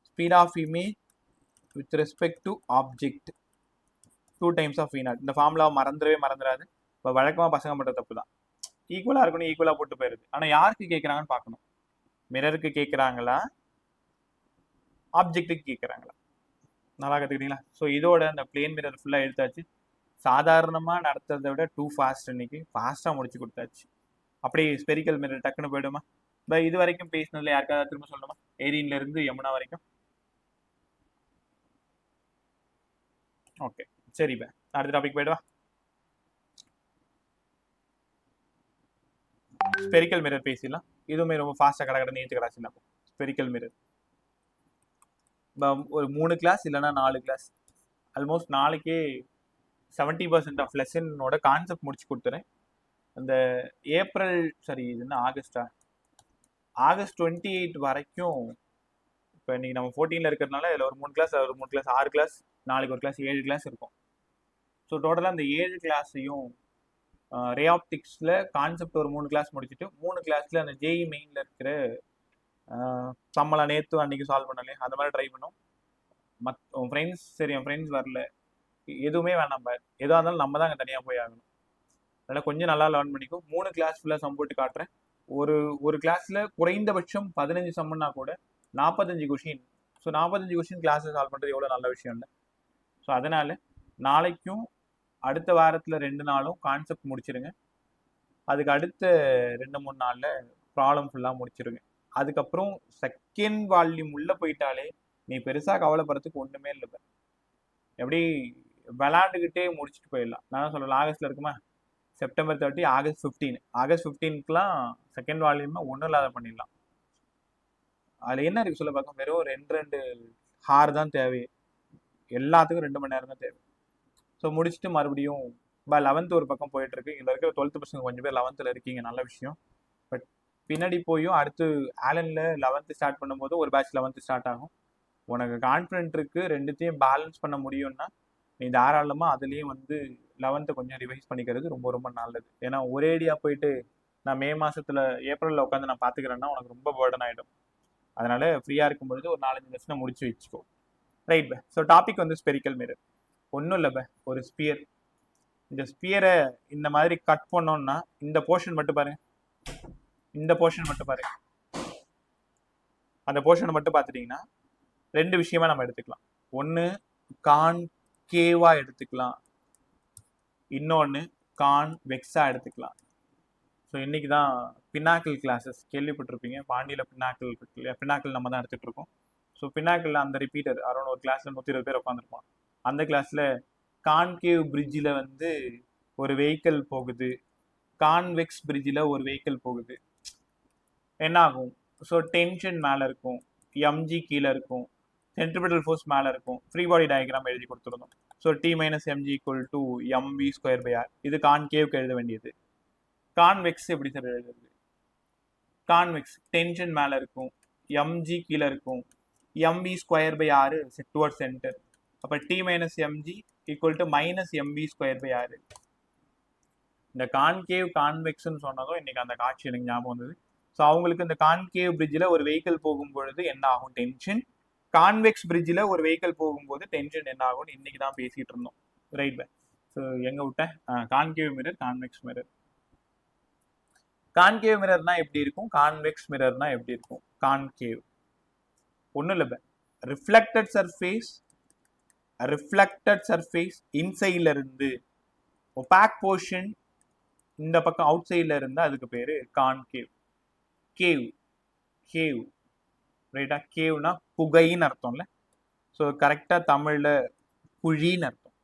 Speed of image with respect to object 2 times of V0. இந்த formula மறந்துடாது. இப்போ வழக்கமாக பசங்க பண்ணுற தப்பு தான். ஈக்குவலாக இருக்கணும், ஈக்குவலாக போட்டு போயிருது. ஆனால் யாருக்கு கேட்குறாங்கன்னு பார்க்கணும். மிரருக்கு கேட்குறாங்களா, ஆப்ஜெக்ட்டுக்கு கேட்குறாங்களா? நல்லா கற்றுக்கிட்டீங்களா? ஸோ இதோட அந்த பிளேன் மிரர் ஃபுல்லாக எடுத்தாச்சு. சாதாரணமாக நடத்துறதை விட டூ ஃபாஸ்ட். இன்னைக்கு ஃபாஸ்ட்டாக முடிச்சு கொடுத்தாச்சு. அப்படியே ஸ்பெரிக்கல் மிரர் டக்குன்னு போயிடுமா? இப்போ இது வரைக்கும் பேசினதுல யாருக்காவது திரும்ப சொல்லணுமா? ஏரியன்லேருந்து யமுனா வரைக்கும். ஓகே சரி, இப்போ அடுத்த டாபிக் போயிடுவா. ஸ்பெரிக்கல் மிரர் பேசிடலாம். இதுவுமே ரொம்ப ஃபாஸ்ட்டாக கடை நீத்து கிளாஸ். ஸ்பெரிக்கல் மிரர் ஒரு 3 கிளாஸ் இல்லைன்னா 4 கிளாஸ், ஆல்மோஸ்ட் நாளைக்கே 70% ஆஃப் லெசனோட கான்செப்ட் முடிச்சு கொடுத்துறேன். அந்த ஆகஸ்ட் 28 வரைக்கும். இப்போ இன்னைக்கு நம்ம 14ல் இருக்கிறதுனால இதில் ஒரு 3 கிளாஸ், 6 கிளாஸ், நாளைக்கு ஒரு கிளாஸ், 7 கிளாஸ் இருக்கும். ஸோ டோட்டலாக அந்த 7 கிளாஸையும் ரே ஆப்டிக்ஸில் கான்செப்ட் ஒரு 3 கிளாஸ் முடிச்சுட்டு 3 கிளாஸில் அந்த JEE மெயினில் இருக்கிற சம்மலாம் நேற்று அன்றைக்கி சால்வ் பண்ணலையே அந்த மாதிரி ட்ரை பண்ணோம். உன் ஃப்ரெண்ட்ஸ் சரி, என் ஃப்ரெண்ட்ஸ் வரல, எதுவுமே வேணாம், எதாக இருந்தாலும் நம்ம தான் அங்கே தனியாக போய் ஆகணும். அதனால் கொஞ்சம் நல்லா லேர்ன் பண்ணிக்கும். 3 கிளாஸ் ஃபுல்லாக சம் போட்டு காட்டுறேன். ஒரு கிளாஸில் குறைந்தபட்சம் 15 சம்முன்னா கூட 45 கொஷின். ஸோ 45 கொஷின் கிளாஸில் சால்வ் பண்ணுறது எவ்வளோ நல்ல விஷயம் இல்லை. ஸோ அதனால் நாளைக்கும் அடுத்த வாரத்தில் 2 நாளும் கான்செப்ட் முடிச்சிருங்க. அதுக்கு அடுத்த 2-3 நாளில் ப்ராப்ளம் ஃபுல்லாக முடிச்சிருங்க. அதுக்கப்புறம் செகண்ட் வால்யூம் உள்ளே போயிட்டாலே நீ பெருசாக கவலைப்படுறதுக்கு ஒன்றுமே இல்லை. எப்படி விளாண்டுக்கிட்டே முடிச்சுட்டு போயிடலாம். நான் சொல்லலாம் ஆகஸ்ட்டில் இருக்குமா, செப்டம்பர் 30, ஆகஸ்ட் 15க்குலாம் செகண்ட் வால்யூமை ஒன்றும் இல்லாத பண்ணிடலாம். அதில் என்ன இருக்குது சொல்ல பார்க்க, வெறும் 2 ஹார் தான் தேவை. எல்லாத்துக்கும் 2 மணி நேரம் தான் தேவை. ஸோ முடிச்சுட்டு மறுபடியும் 11th ஒரு பக்கம் போயிட்டுருக்கு. இதில் இருக்கிற 12th பசங்க கொஞ்சம் பேர் 11th இருக்கீங்க, நல்ல விஷயம். பட் பின்னாடி போயும் அடுத்து ஆலனில் 11th ஸ்டார்ட் பண்ணும்போது ஒரு பேட்ச் 11th ஸ்டார்ட் ஆகும். உனக்கு கான்ஃபிடென்ட் இருக்குது ரெண்டுத்தையும் பேலன்ஸ் பண்ண முடியும்னா நீ தாராளமாக அதுலேயும் 11th கொஞ்சம் ரிவைஸ் பண்ணிக்கிறது ரொம்ப ரொம்ப நல்லது. ஏன்னா ஒரேடியாக போயிட்டு நான் மே மாதத்தில் ஏப்ரலில் உட்காந்து நான் பார்த்துக்கிறேன்னா உனக்கு ரொம்ப பேர்டன் ஆகிடும். அதனால் ஃப்ரீயாக இருக்கும்பொழுது ஒரு 4-5 லெசனை முடிச்சு வச்சுக்கோ. ரைட் பே. So topic spherical mirror. ஒன்றும் இல்லை பே, ஒரு ஸ்பியர். இந்த ஸ்பியரை இந்த மாதிரி கட் பண்ணோம்னா இந்த போர்ஷன் மட்டும் பாருங்க, இந்த போர்ஷன் மட்டும் பாருங்க. அந்த போர்ஷனை மட்டும் பார்த்துட்டிங்கன்னா 2 விஷயமா நம்ம எடுத்துக்கலாம். ஒன்று கான்கேவாக எடுத்துக்கலாம், இன்னொன்று கான்வெக்ஸாக எடுத்துக்கலாம். ஸோ இன்றைக்கி தான் பினாக்கிள் கிளாஸஸ் கேள்விப்பட்டிருப்பீங்க. பாண்டியில் பினாக்கிள் இருக்கு இல்லையா, பினாக்கிள் நம்ம தான் எடுத்துகிட்டு இருக்கோம். ஸோ பினாக்கிளில் அந்த ரிப்பீட்டர் அரௌண்ட் ஒரு கிளாஸில் 120 பேர் உட்காந்துருப்பான். அந்த கிளாஸில் கான்கேவ் பிரிட்ஜில் ஒரு வெஹிக்கிள் போகுது, கான்வெக்ஸ் பிரிட்ஜில் ஒரு வெஹிக்கிள் போகுது. என்ன ஆகும்? ஸோ டென்ஷன் மேலே இருக்கும், எம்ஜி கீழே இருக்கும், சென்ட்ரிபிட்டல் ஃபோர்ஸ் மேலே இருக்கும். ஃப்ரீ பாடி டயக்ராம் எழுதி கொடுத்துருந்தோம். So T - mg = mv²/r. இது கான்கேவ்க்கு எழுத வேண்டியது. கான்வெக்ஸ் எப்படி சார் எழுதுறது? கான்வெக்ஸ் டென்ஷன் மேலே இருக்கும், எம்ஜி கீழே இருக்கும், mv²/r டுவர்ட் சென்டர். அப்போ T - mg = -mv²/r. இந்த கான்கேவ் கான்வெக்ஸ்ன்னு சொன்னதும் இன்னைக்கு அந்த காட்சி எனக்கு ஞாபகம் வந்தது. ஸோ அவங்களுக்கு இந்த கான்கேவ் பிரிட்ஜில் ஒரு வெஹிக்கிள் போகும்பொழுது என்ன ஆகும் டென்ஷன், கான்வெக்ஸ் பிரிட்ஜில் ஒரு வெஹிக்கிள் போகும்போது டென்ஷன் என்ன ஆகும்னு இன்னைக்கு தான் பேசிகிட்டு இருந்தோம். ரைட் பே. ஸோ எங்கே விட்டேன்? Concave mirror, convex mirror. Concave மிரர்னா எப்படி இருக்கும், கான்வெக்ஸ் மிரர்னா எப்படி இருக்கும்? கான்கேவ் ஒன்றும் இல்லை, ரிஃப்ளெக்டட் சர்ஃபேஸ் இன்சைட்ல இருந்து ஒபாக் போர்ஷன் இந்த பக்கம் அவுட் சைட்ல இருந்தா அதுக்கு பேரு கான்கேவ். கேவ் கேவ் ரைட்டா? கேவ்னா குகைன்னு அர்த்தம்ல. ஸோ கரெக்டா தமிழ்ல குழின்னு அர்த்தம்.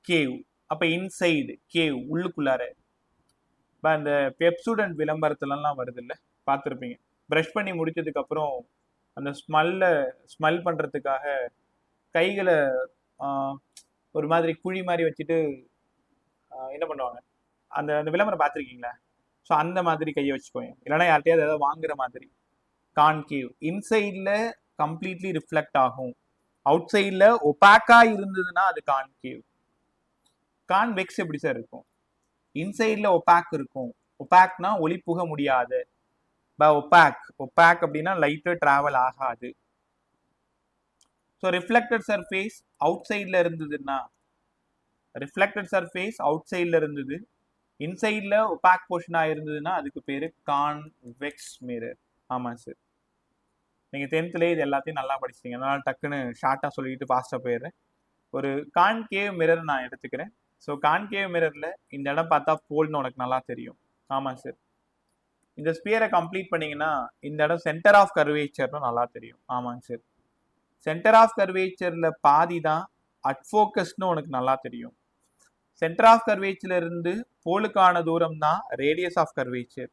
கேவ் அப்ப இன்சைடு கேவ் உள்ளுக்குள்ளார. இப்போ அந்த பெப்சூடன்ட் விளம்பரத்துலலாம் வருது இல்லை, பார்த்துருப்பீங்க. ப்ரஷ் பண்ணி முடிச்சதுக்கு அப்புறம் அந்த ஸ்மெல் பண்றதுக்காக கைகளை ஒரு மாதிரி குழி மாதிரி வச்சுட்டு என்ன பண்ணுவாங்க, அந்த அந்த விளம்பரம் பார்த்துருக்கீங்களா? ஸோ அந்த மாதிரி கையை வச்சுக்கோங்க, இல்லைன்னா யார்கிட்டயாவது ஏதாவது வாங்குற மாதிரி. கான்கேவ் இன்சைட்ல கம்ப்ளீட்லி ரிஃப்ளெக்ட் ஆகும், அவுட் சைட்ல ஒபாக்கா இருந்ததுன்னா அது கான்கேவ். கான்வெக்ஸ் எப்படி சார் இருக்கும்? இன்சைட்ல ஒபாக் இருக்கும். ஒபாக்னா ஒளி புக முடியாது. ஒபாக் அப்படின்னா லைட்டு டிராவல் ஆகாது. ஸோ ரிஃப்ளெக்டட் சர்ஃபேஸ் அவுட் சைட்ல இருந்ததுன்னா, இன்சைட்ல ஒபாக் போர்ஷனா இருந்ததுன்னா அதுக்கு பேரு கான்வெக்ஸ் மிரர். ஆமா சார், நீங்க 10th இது எல்லாத்தையும் நல்லா படிச்சிட்டீங்க, அதனால டக்குன்னு ஷார்ட்டா சொல்லிட்டு ஃபாஸ்டா போயிடுறேன். ஒரு கான்கேவ் மிரர் நான் எடுத்துக்கிறேன். ஸோ கான்கேவ் மிரர்ல இந்த இடம் பார்த்தா போல்னு உனக்கு நல்லா தெரியும். ஆமா சார். இந்த ஸ்பியரை கம்ப்ளீட் பண்ணீங்கன்னா இந்த இடம் சென்டர் ஆஃப் கர்வேச்சர்னு நல்லா தெரியும். ஆமாங்க சார். சென்டர் ஆஃப் கர்வேச்சர்ல பாதி தான் அட் ஃபோக்கஸ்னு உனக்கு நல்லா தெரியும். சென்டர் ஆஃப் கர்வேச்சர்ல இருந்து போலுக்கான தூரம் தான் ரேடியஸ் ஆஃப் கர்வேச்சர்.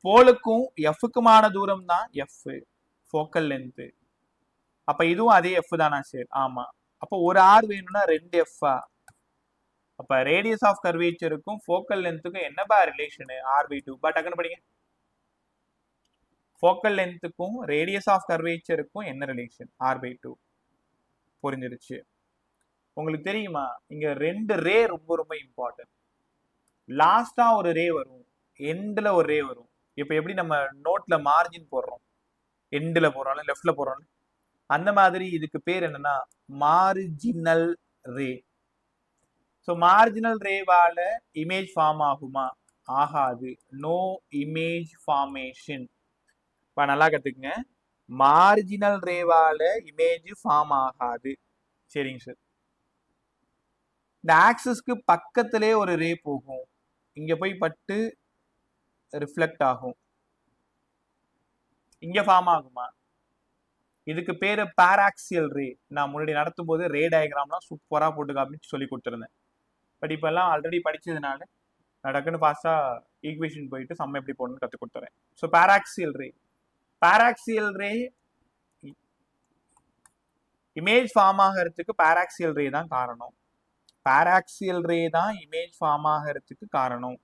போலுக்கும் எஃப்க்குமான தூரம் தான் எஃப், ஃபோக்கல் லென்த். அப்ப இதுவும் அதே எஃப் தானா சார்? ஆமா. அப்போ ஒரு ஆர் வேணும்னா 2 எஃப்ஆ. அப்ப ரேடியஸ் ஆஃப் கர்வேச்சருக்கும் ஃபோக்கல் லென்த்துக்கும் என்னப்பா ரிலேஷனு? R/2. பட் டக்குன்னு படிங்க. ஃபோக்கல் லென்த்துக்கும் ரேடியஸ் ஆஃப் கர்வேச்சருக்கும் என்ன ரிலேஷன்? R/2. புரிஞ்சிருச்சு. உங்களுக்கு தெரியுமா, இங்க 2 ரே ரொம்ப ரொம்ப இம்பார்ட்டன்ட். லாஸ்டா ஒரு ரே வரும், எண்ட்ல ஒரு ரே வரும். இப்ப எப்படி நம்ம நோட்ல மார்ஜின் போடுறோம், எண்ட்ல போடுறோம், லெஃப்ட்ல போடுறோம், அந்த மாதிரி இதுக்கு பேர் என்னன்னா மார்ஜினல் ரே. ஸோ மார்ஜினல் ரேவால இமேஜ் ஃபார்ம் ஆகுமா? ஆகாது. No image formation. இப்போ நல்லா கத்துக்குங்க, மார்ஜினல் ரேவால இமேஜ் ஃபார்ம் ஆகாது. சரிங்க சார். இந்த ஆக்சிஸ்க்கு பக்கத்திலே ஒரு ரே போகும், இங்க போய் பட்டு ரிஃப்ளெக்ட் ஆகும், இங்க ஃபார்ம் ஆகுமா? இதுக்கு பேரு பாராக்சியல் ரே. நான் முன்னாடி நடத்தும் போது ரே டயக்ராம்லாம் சூப்பரா போட்டு காமிச்சு சொல்லி கொடுத்துருந்தேன். பட் இப்போ எல்லாம் ஆல்ரெடி படிச்சதுனால நான் டக்குன்னு ஃபாஸ்டா ஈக்குவேஷன் போயிட்டு சம் எப்படி போடணும்னு கற்றுக் கொடுத்துறேன். ஸோ பாராக்சியல் ரே இமேஜ் ஃபார்ம் ஆகிறதுக்கு பாராக்சியல் ரே தான் காரணம். இமேஜ் ஃபார்ம் ஆகிறதுக்கு காரணம்.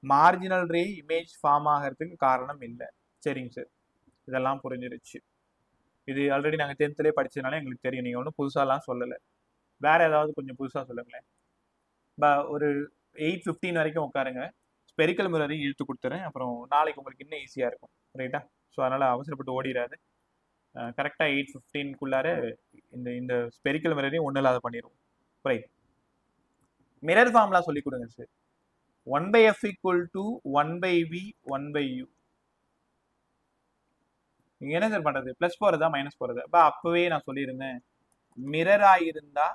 மார்ஜினல் ரே இமேஜ் ஃபார்ம் ஆகிறதுக்கு காரணம் இல்லை. சரிங்க சார், இதெல்லாம் புரிஞ்சிருச்சு. இது ஆல்ரெடி நாங்கள் 10th படிச்சதுனால எங்களுக்கு தெரியும், நீங்கள் ஒன்றும் புதுசாலாம் சொல்லலை. வேற ஏதாவது கொஞ்சம் புதுசாக சொல்லுங்களேன். ஒரு 8:15 வரைக்கும் உட்காருங்க, ஸ்பெரிக்கல் மிரரையும் இழுத்து கொடுத்துறேன். அப்புறம் நாளைக்கு உங்களுக்கு இன்னும் ஈஸியாக இருக்கும், ரைட்டா? ஸோ அதனால் அவசரப்பட்டு ஓடிடாது. கரெக்டாக 8:15க்குள்ளார இந்த ஸ்பெரிக்கல் மிரரையும் ஒன்றும் இல்லாத பண்ணிடுவோம், ரைட்? மிரர் ஃபார்முலா சொல்லி கொடுங்க சார். 1/f = 1/v 1/u. நீங்கள் என்ன சார் பண்ணுறது, ப்ளஸ் போகிறதா மைனஸ் போகிறதா? அப்போவே நான் சொல்லியிருந்தேன், மிரராக இருந்தால்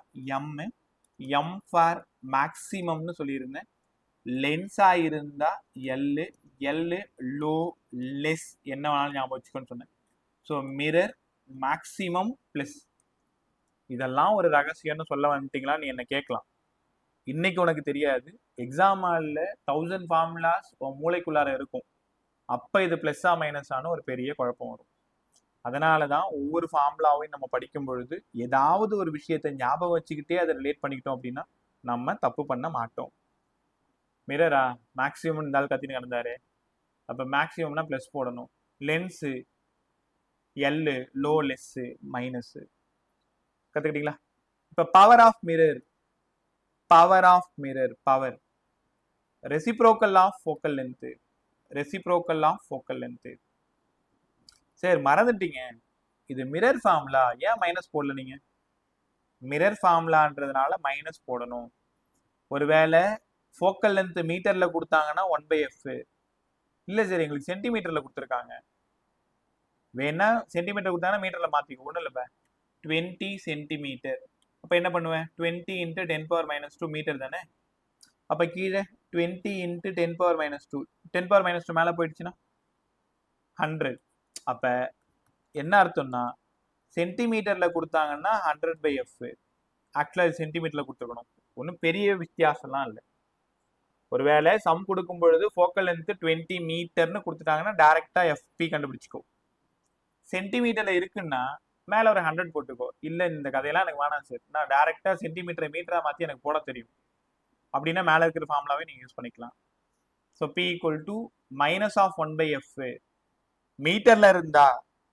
எம் ஃபார் மேக்சிமம்னு சொல்லியிருந்தேன். லென்ஸா இருந்தா எல் லோ லெஸ் என்ன வேணாலும் ஞாபகம் வச்சுக்கோன்னு சொன்னேன். So mirror maximum plus. இதெல்லாம் ஒரு ரகசியம்னு சொல்ல வந்துட்டீங்களா நீ என்ன கேட்கலாம். இன்னைக்கு உனக்கு தெரியாது, எக்ஸாம் ஹாலில் 1000 ஃபார்முலாஸ் மூளைக்குள்ளார இருக்கும். அப்போ இது பிளஸ்ஸா மைனஸான ஒரு பெரிய குழப்பம் வரும். அதனால தான் ஒவ்வொரு ஃபார்முலாவையும் நம்ம படிக்கும் பொழுது ஏதாவது ஒரு விஷயத்தை ஞாபகம் வச்சுக்கிட்டே அதை ரிலேட் பண்ணிக்கிட்டோம் அப்படின்னா நம்ம தப்பு பண்ண மாட்டோம். மிரரா மேக்ஸிமம் இருந்தாலும் கத்தின்னு கிடந்தாரு, அப்போ மேக்ஸிமம்னா ப்ளஸ் போடணும். லென்ஸு எல்லு லோ லெஸ்ஸு மைனஸு. கற்றுக்கிட்டீங்களா? இப்போ power of mirror power reciprocal of focal length. சரி மறந்துட்டீங்க, இது மிரர் ஃபார்முலா, ஏன் மைனஸ் போடல? நீங்க மிரர் ஃபார்முலான்றதுனால மைனஸ் போடணும். ஒருவேளை ஃபோக்கல் லென்த் மீட்டர்ல கொடுத்தாங்கன்னா 1/f, இல்லை சார் எங்களுக்கு சென்டிமீட்டரில் கொடுத்துருக்காங்க. வேணா சென்டிமீட்டர் கொடுத்தாங்கன்னா மீட்டரில் மாற்றிக்கோ, ஒன்றும் இல்லைப்பா. 20 சென்டிமீட்டர். அப்போ என்ன பண்ணுவேன், 20 × 10⁻² மீட்டர் தானே. அப்போ கீழே 20 × 10⁻², 10⁻² மேலே போயிடுச்சுன்னா 100. அப்போ என்ன அர்த்தம்னா சென்டிமீட்டரில் கொடுத்தாங்கன்னா 100/f. ஆக்சுவலாக இது சென்டிமீட்டரில் கொடுத்துருக்கணும். ஒன்றும் பெரிய வித்தியாசம்லாம் இல்லை. ஒருவேளை சம் கொடுக்கும் பொழுது ஃபோக்கல் லென்த் 20 மீட்டர்னு கொடுத்துட்டாங்கன்னா டைரெக்டாக எஃப்பி கண்டுபிடிச்சிக்கோ. சென்டிமீட்டரில் இருக்குன்னா மேலே ஒரு 100 போட்டுக்கோ. இல்லை இந்த கதையெல்லாம் எனக்கு வேணாம் சார், நான் டைரெக்டாக சென்டிமீட்டரை மீட்டராக மாற்றி எனக்கு போட தெரியும் அப்படின்னா மேலே இருக்கிற ஃபார்முலாவே நீங்கள் யூஸ் பண்ணிக்கலாம். So P = -1/f. மீட்டரில் இருந்தா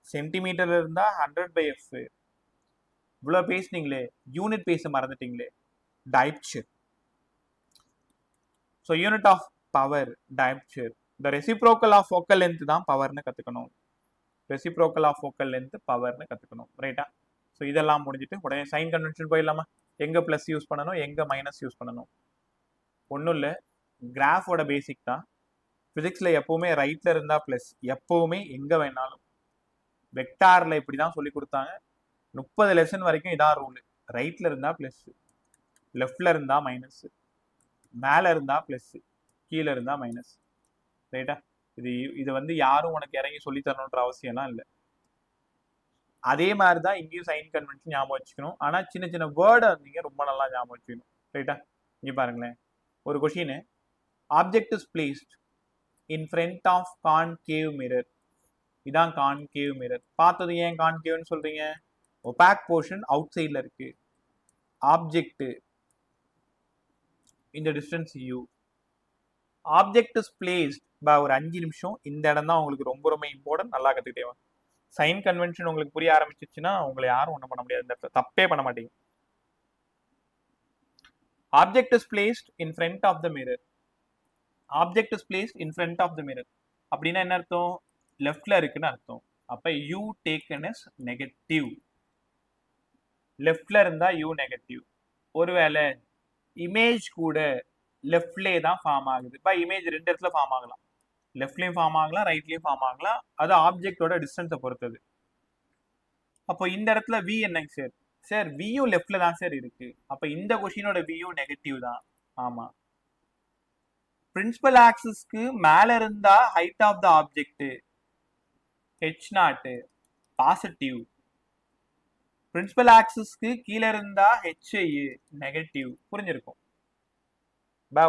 சென்டிமீட்டரில் இருந்தா 100/f. இவ்வளோ பேசுனீங்களே, யூனிட் பேச மறந்துட்டீங்களே, dioptre. So unit of power dioptre. இந்த ரெசிப்ரோக்கல் ஆஃப் ஃபோக்கல் லென்த் தான் பவர்னு கற்றுக்கணும். ரெசிப்ரோக்கல் ஆஃப் ஃபோக்கல் லென்த் பவர்னு கற்றுக்கணும், ரைட்டா? ஸோ இதெல்லாம் முடிஞ்சிட்டு உடனே சைன் கன்வென்ஷன் போயிடலாமா? எங்கே ப்ளஸ் யூஸ் பண்ணணும், எங்கே மைனஸ் யூஸ் பண்ணணும்? ஒன்றும் இல்லை, கிராஃபோட பேசிக் தான். ஃபிசிக்ஸில் எப்போவுமே ரைட்டில் இருந்தால் ப்ளஸ், எப்போவுமே எங்கே வேணாலும். வெக்டாரில் இப்படி தான் சொல்லி கொடுத்தாங்க. 30 லெசன் வரைக்கும் இதான் ரூல். ரைட்டில் இருந்தால் ப்ளஸ், லெஃப்டில் இருந்தால் மைனஸ், மேலே இருந்தால் ப்ளஸ், கீழே இருந்தால் மைனஸ், ரைட்டா? இது வந்து யாரும் உனக்கு இறங்கி சொல்லி தரணுன்ற அவசியம்லாம் இல்லை. அதே மாதிரி தான் இங்கேயும் சைன் கன்வென்ஷன் ஞாபகம் வச்சுக்கணும். ஆனால் சின்ன சின்ன வேர்டை நீங்கள் ரொம்ப நல்லா ஞாபகம் வச்சுக்கணும், ரைட்டா? இங்கே பாருங்களேன், ஒரு question, object is placed in front of concave mirror. இதான் கான்கேவ் மிரர். பார்த்தது ஏன் கான்கேவ்னு சொல்றீங்க? ஒபாக் போர்ஷன் அவுட் சைடில் இருக்கு. ஆப்ஜெக்ட் இந்த distance u. Object is placed ஒரு 5 நிமிஷம். இந்த இடம் தான் உங்களுக்கு ரொம்ப ரொம்ப இம்பார்ட்டன்ட், நல்லா கற்றுக்கிட்டே. சைன் கன்வென்ஷன் உங்களுக்கு புரிய ஆரம்பிச்சிச்சுன்னா உங்களை யாரும் ஒன்றும் பண்ண முடியாது, இந்த இடத்துல தப்பே பண்ண மாட்டீங்க. Object is placed in front of the mirror. Object is placed in front of the mirror அப்படின்னா என்ன அர்த்தம்? லெஃப்ட்ல இருக்குன்னு அர்த்தம். அப்ப u taken as நெகட்டிவ். லெஃப்ட்ல இருந்தா u நெகட்டிவ். ஒருவேளை இமேஜ் கூட லெஃப்ட்லேயே தான் ஃபார்ம் ஆகுது. இப்போ இமேஜ் 2 இடத்துல ஃபார்ம் ஆகலாம், லெஃப்ட்லேயும் ஃபார்ம் ஆகலாம், ரைட்லேயும் ஃபார்ம் ஆகலாம். அது ஆப்ஜெக்டோட டிஸ்டன்ஸை பொறுத்தது. அப்போ இந்த இடத்துல v என்னங்க சார்? சார் வியும் லெஃப்ட்ல தான் சார் இருக்கு. அப்போ இந்த கொஷினோட வியும் நெகட்டிவ் தான். ஆமா, பிரின்சிபல் ஆக்சிஸ்க்கு மேல இருந்தா height of the object h0 positive. Principal ஆக்சிஸ்க்கு கீழே இருந்தா hi நெகட்டிவ். புரிஞ்சிருக்கும்.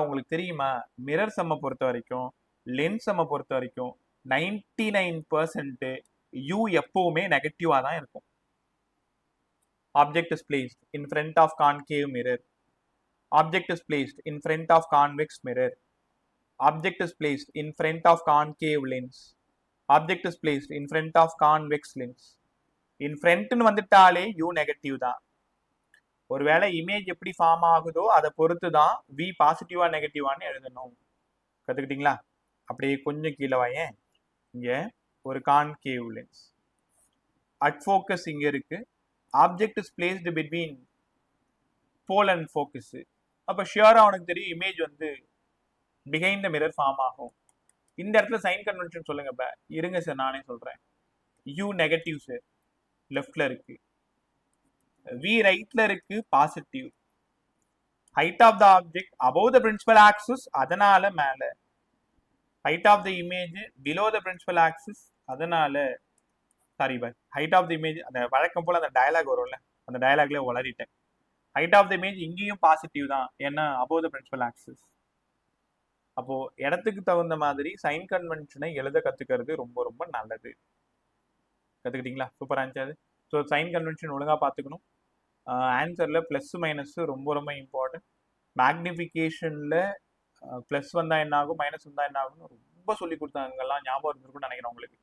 உங்களுக்கு தெரியுமா, மிரர் சம்மை பொறுத்த வரைக்கும், லென்ஸ் சம்மை பொறுத்த வரைக்கும் 99% u எப்பவுமே நெகட்டிவா தான் இருக்கும். Object is placed in front of concave mirror. Object is placed in front of convex mirror. Object is placed in front of concave lens. Object is placed in front of convex lens. In ஃப்ரண்ட்னு வந்துட்டாலே u negative தான். ஒருவேளை image எப்படி form ஆகுதோ அதை பொறுத்து தான் v பாசிட்டிவா நெகட்டிவான்னு எழுதணும். கற்றுக்கிட்டீங்களா? அப்படியே கொஞ்சம் கீழே வாயேன். இங்கே ஒரு கான்கேவ் லென்ஸ், அட் ஃபோக்கஸ் இங்கே இருக்கு. Object is placed between pole and focus. அப்போ ஷியராக உனக்கு தெரியும் இமேஜ் வந்து பிஹைண்ட் த மிரர் ஃபார்ம் ஆகும். இந்த இடத்துல சைன் கன்வென்ஷன் சொல்லுங்க. இருங்க சார், நானே சொல்கிறேன். u நெகட்டிவ் சார், லெஃப்டில் இருக்கு. v ரைட்ல இருக்கு, positive. Height of the object above the principal axis, அதனால மேல. Height of the image below the principal axis, அதனால sorry height of the image, அந்த வழக்கம் போல அந்த டயலாக் வரும்ல, அந்த டயலாக்ல உளறிட்டேன். ஹைட் ஆஃப் த இமேஜ் இங்கேயும் பாசிட்டிவ் தான், ஏன்னா அபவ் த பிரின்சிபல் ஆக்சிஸ். அப்போ இடத்துக்கு தகுந்த மாதிரி சைன் கன்வென்ஷனை எழுத கத்துக்கிறது ரொம்ப ரொம்ப நல்லது. கத்துக்கிட்டீங்களா? சூப்பரா இருந்துச்சு. ஸோ சைன் கன்வென்ஷன் ஒழுங்காக பார்த்துக்கணும். ஆன்சரில் ப்ளஸ் மைனஸ் ரொம்ப ரொம்ப இம்பார்ட்டன்ட். மேக்னிஃபிகேஷனில் ப்ளஸ் வந்தால் என்ன ஆகும், மைனஸ் வந்தால் என்ன ஆகும்னு ரொம்ப சொல்லி கொடுத்தாங்கலாம், ஞாபகம் இருந்திருக்குன்னு நினைக்கிறேன் உங்களுக்கு.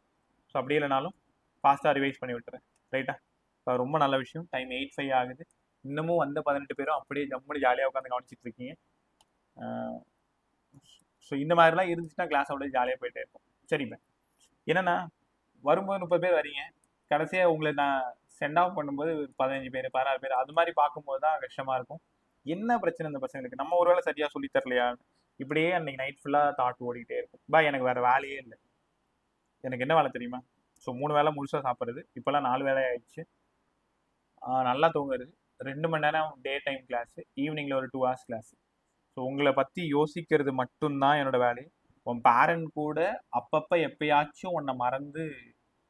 ஸோ அப்படி இல்லைனாலும் ஃபாஸ்ட்டாக ரிவைஸ் பண்ணி விட்டுறேன், ரைட்டா? ரொம்ப நல்ல விஷயம். டைம் 8:05 ஆகுது. இன்னமும் வந்த 18 பேரும் அப்படியே ஜம்முன்னு ஜாலியாக உட்காந்து கவனிச்சிட்டு இருக்கீங்க. ஸோ இந்த மாதிரிலாம் இருந்துச்சுன்னா கிளாஸ் அப்படியே ஜாலியாக போயிட்டே இருக்கும். சரிப்பா, என்னன்னா வரும்போது 30 பேர் வரீங்க, கடைசியாக உங்களை நான் சென்ட் ஆஃப் பண்ணும்போது 15 பேர் 16 பேர் அது மாதிரி பார்க்கும்போது தான் கஷ்டமாக இருக்கும். என்ன பிரச்சனை இந்த பசங்களுக்கு, நம்ம ஒருவேளை சரியா சொல்லி தரலையா, இப்படியே அன்னைக்கு நைட் ஃபுல்லா தாட் ஓடிக்கிட்டே இருக்கும். எனக்கு வேற வேலையே இல்லை. எனக்கு என்ன வேலை தெரியுமா? ஸோ 3 வேளை முழுசா சாப்பிட்றது, இப்போல்லாம் 4 வேலை ஆயிடுச்சு. நல்லா தூங்குறது, 2 மணி நேரம் டே டைம் கிளாஸ், ஈவினிங்ல ஒரு 2 hours கிளாஸ். ஸோ உங்களை பத்தி யோசிக்கிறது மட்டும்தான் என்னோட வேலை. உன் பேரண்ட் கூட அப்பப்ப எப்பயாச்சும் உன்னை மறந்து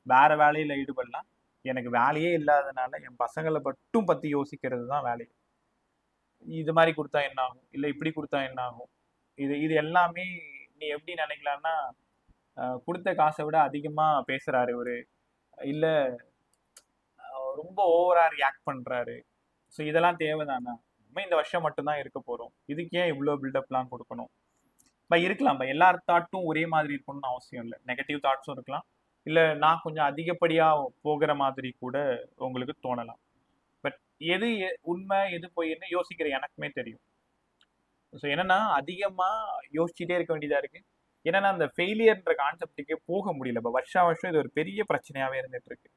வேற வேலையில ஈடுபடலாம். எனக்கு வேலையே இல்லாதனால என் பசங்களை மட்டும் பத்தி யோசிக்கிறது தான் வேலை. இது மாதிரி கொடுத்தா என்ன ஆகும், இல்லை இப்படி கொடுத்தா என்ன ஆகும், இது எல்லாமே நீ எப்படி நினைக்கலாம்னா, கொடுத்த காசை விட அதிகமா பேசுறாரு ஒரு, இல்ல ரொம்ப ஓவரா ரியாக்ட் பண்றாரு. ஸோ இதெல்லாம் தேவைதானா? நம்ம இந்த வருஷம் மட்டும்தான் இருக்க போறோம், இதுக்கு ஏன் இவ்வளோ பில்டப்லாம் கொடுக்கணும்? இருக்கலாம் எல்லார் தாட்டும் ஒரே மாதிரி இருக்கணும்னு அவசியம் இல்லை. நெகட்டிவ் தாட்ஸும் இருக்கலாம், இல்லை நான் கொஞ்சம் அதிகப்படியா போகிற மாதிரி கூட உங்களுக்கு தோணலாம். பட் எது உண்மை எது பொய்ன்னு யோசிக்கிற எனக்குமே தெரியும். ஸோ என்னன்னா அதிகமா யோசிச்சுட்டே இருக்க வேண்டியதா இருக்கு. என்னன்னா அந்த ஃபெயிலியர்ன்ற கான்செப்டுக்கே போக முடியல. இப்போ வருஷம் இது ஒரு பெரிய பிரச்சனையாவே இருந்துட்டு இருக்கு.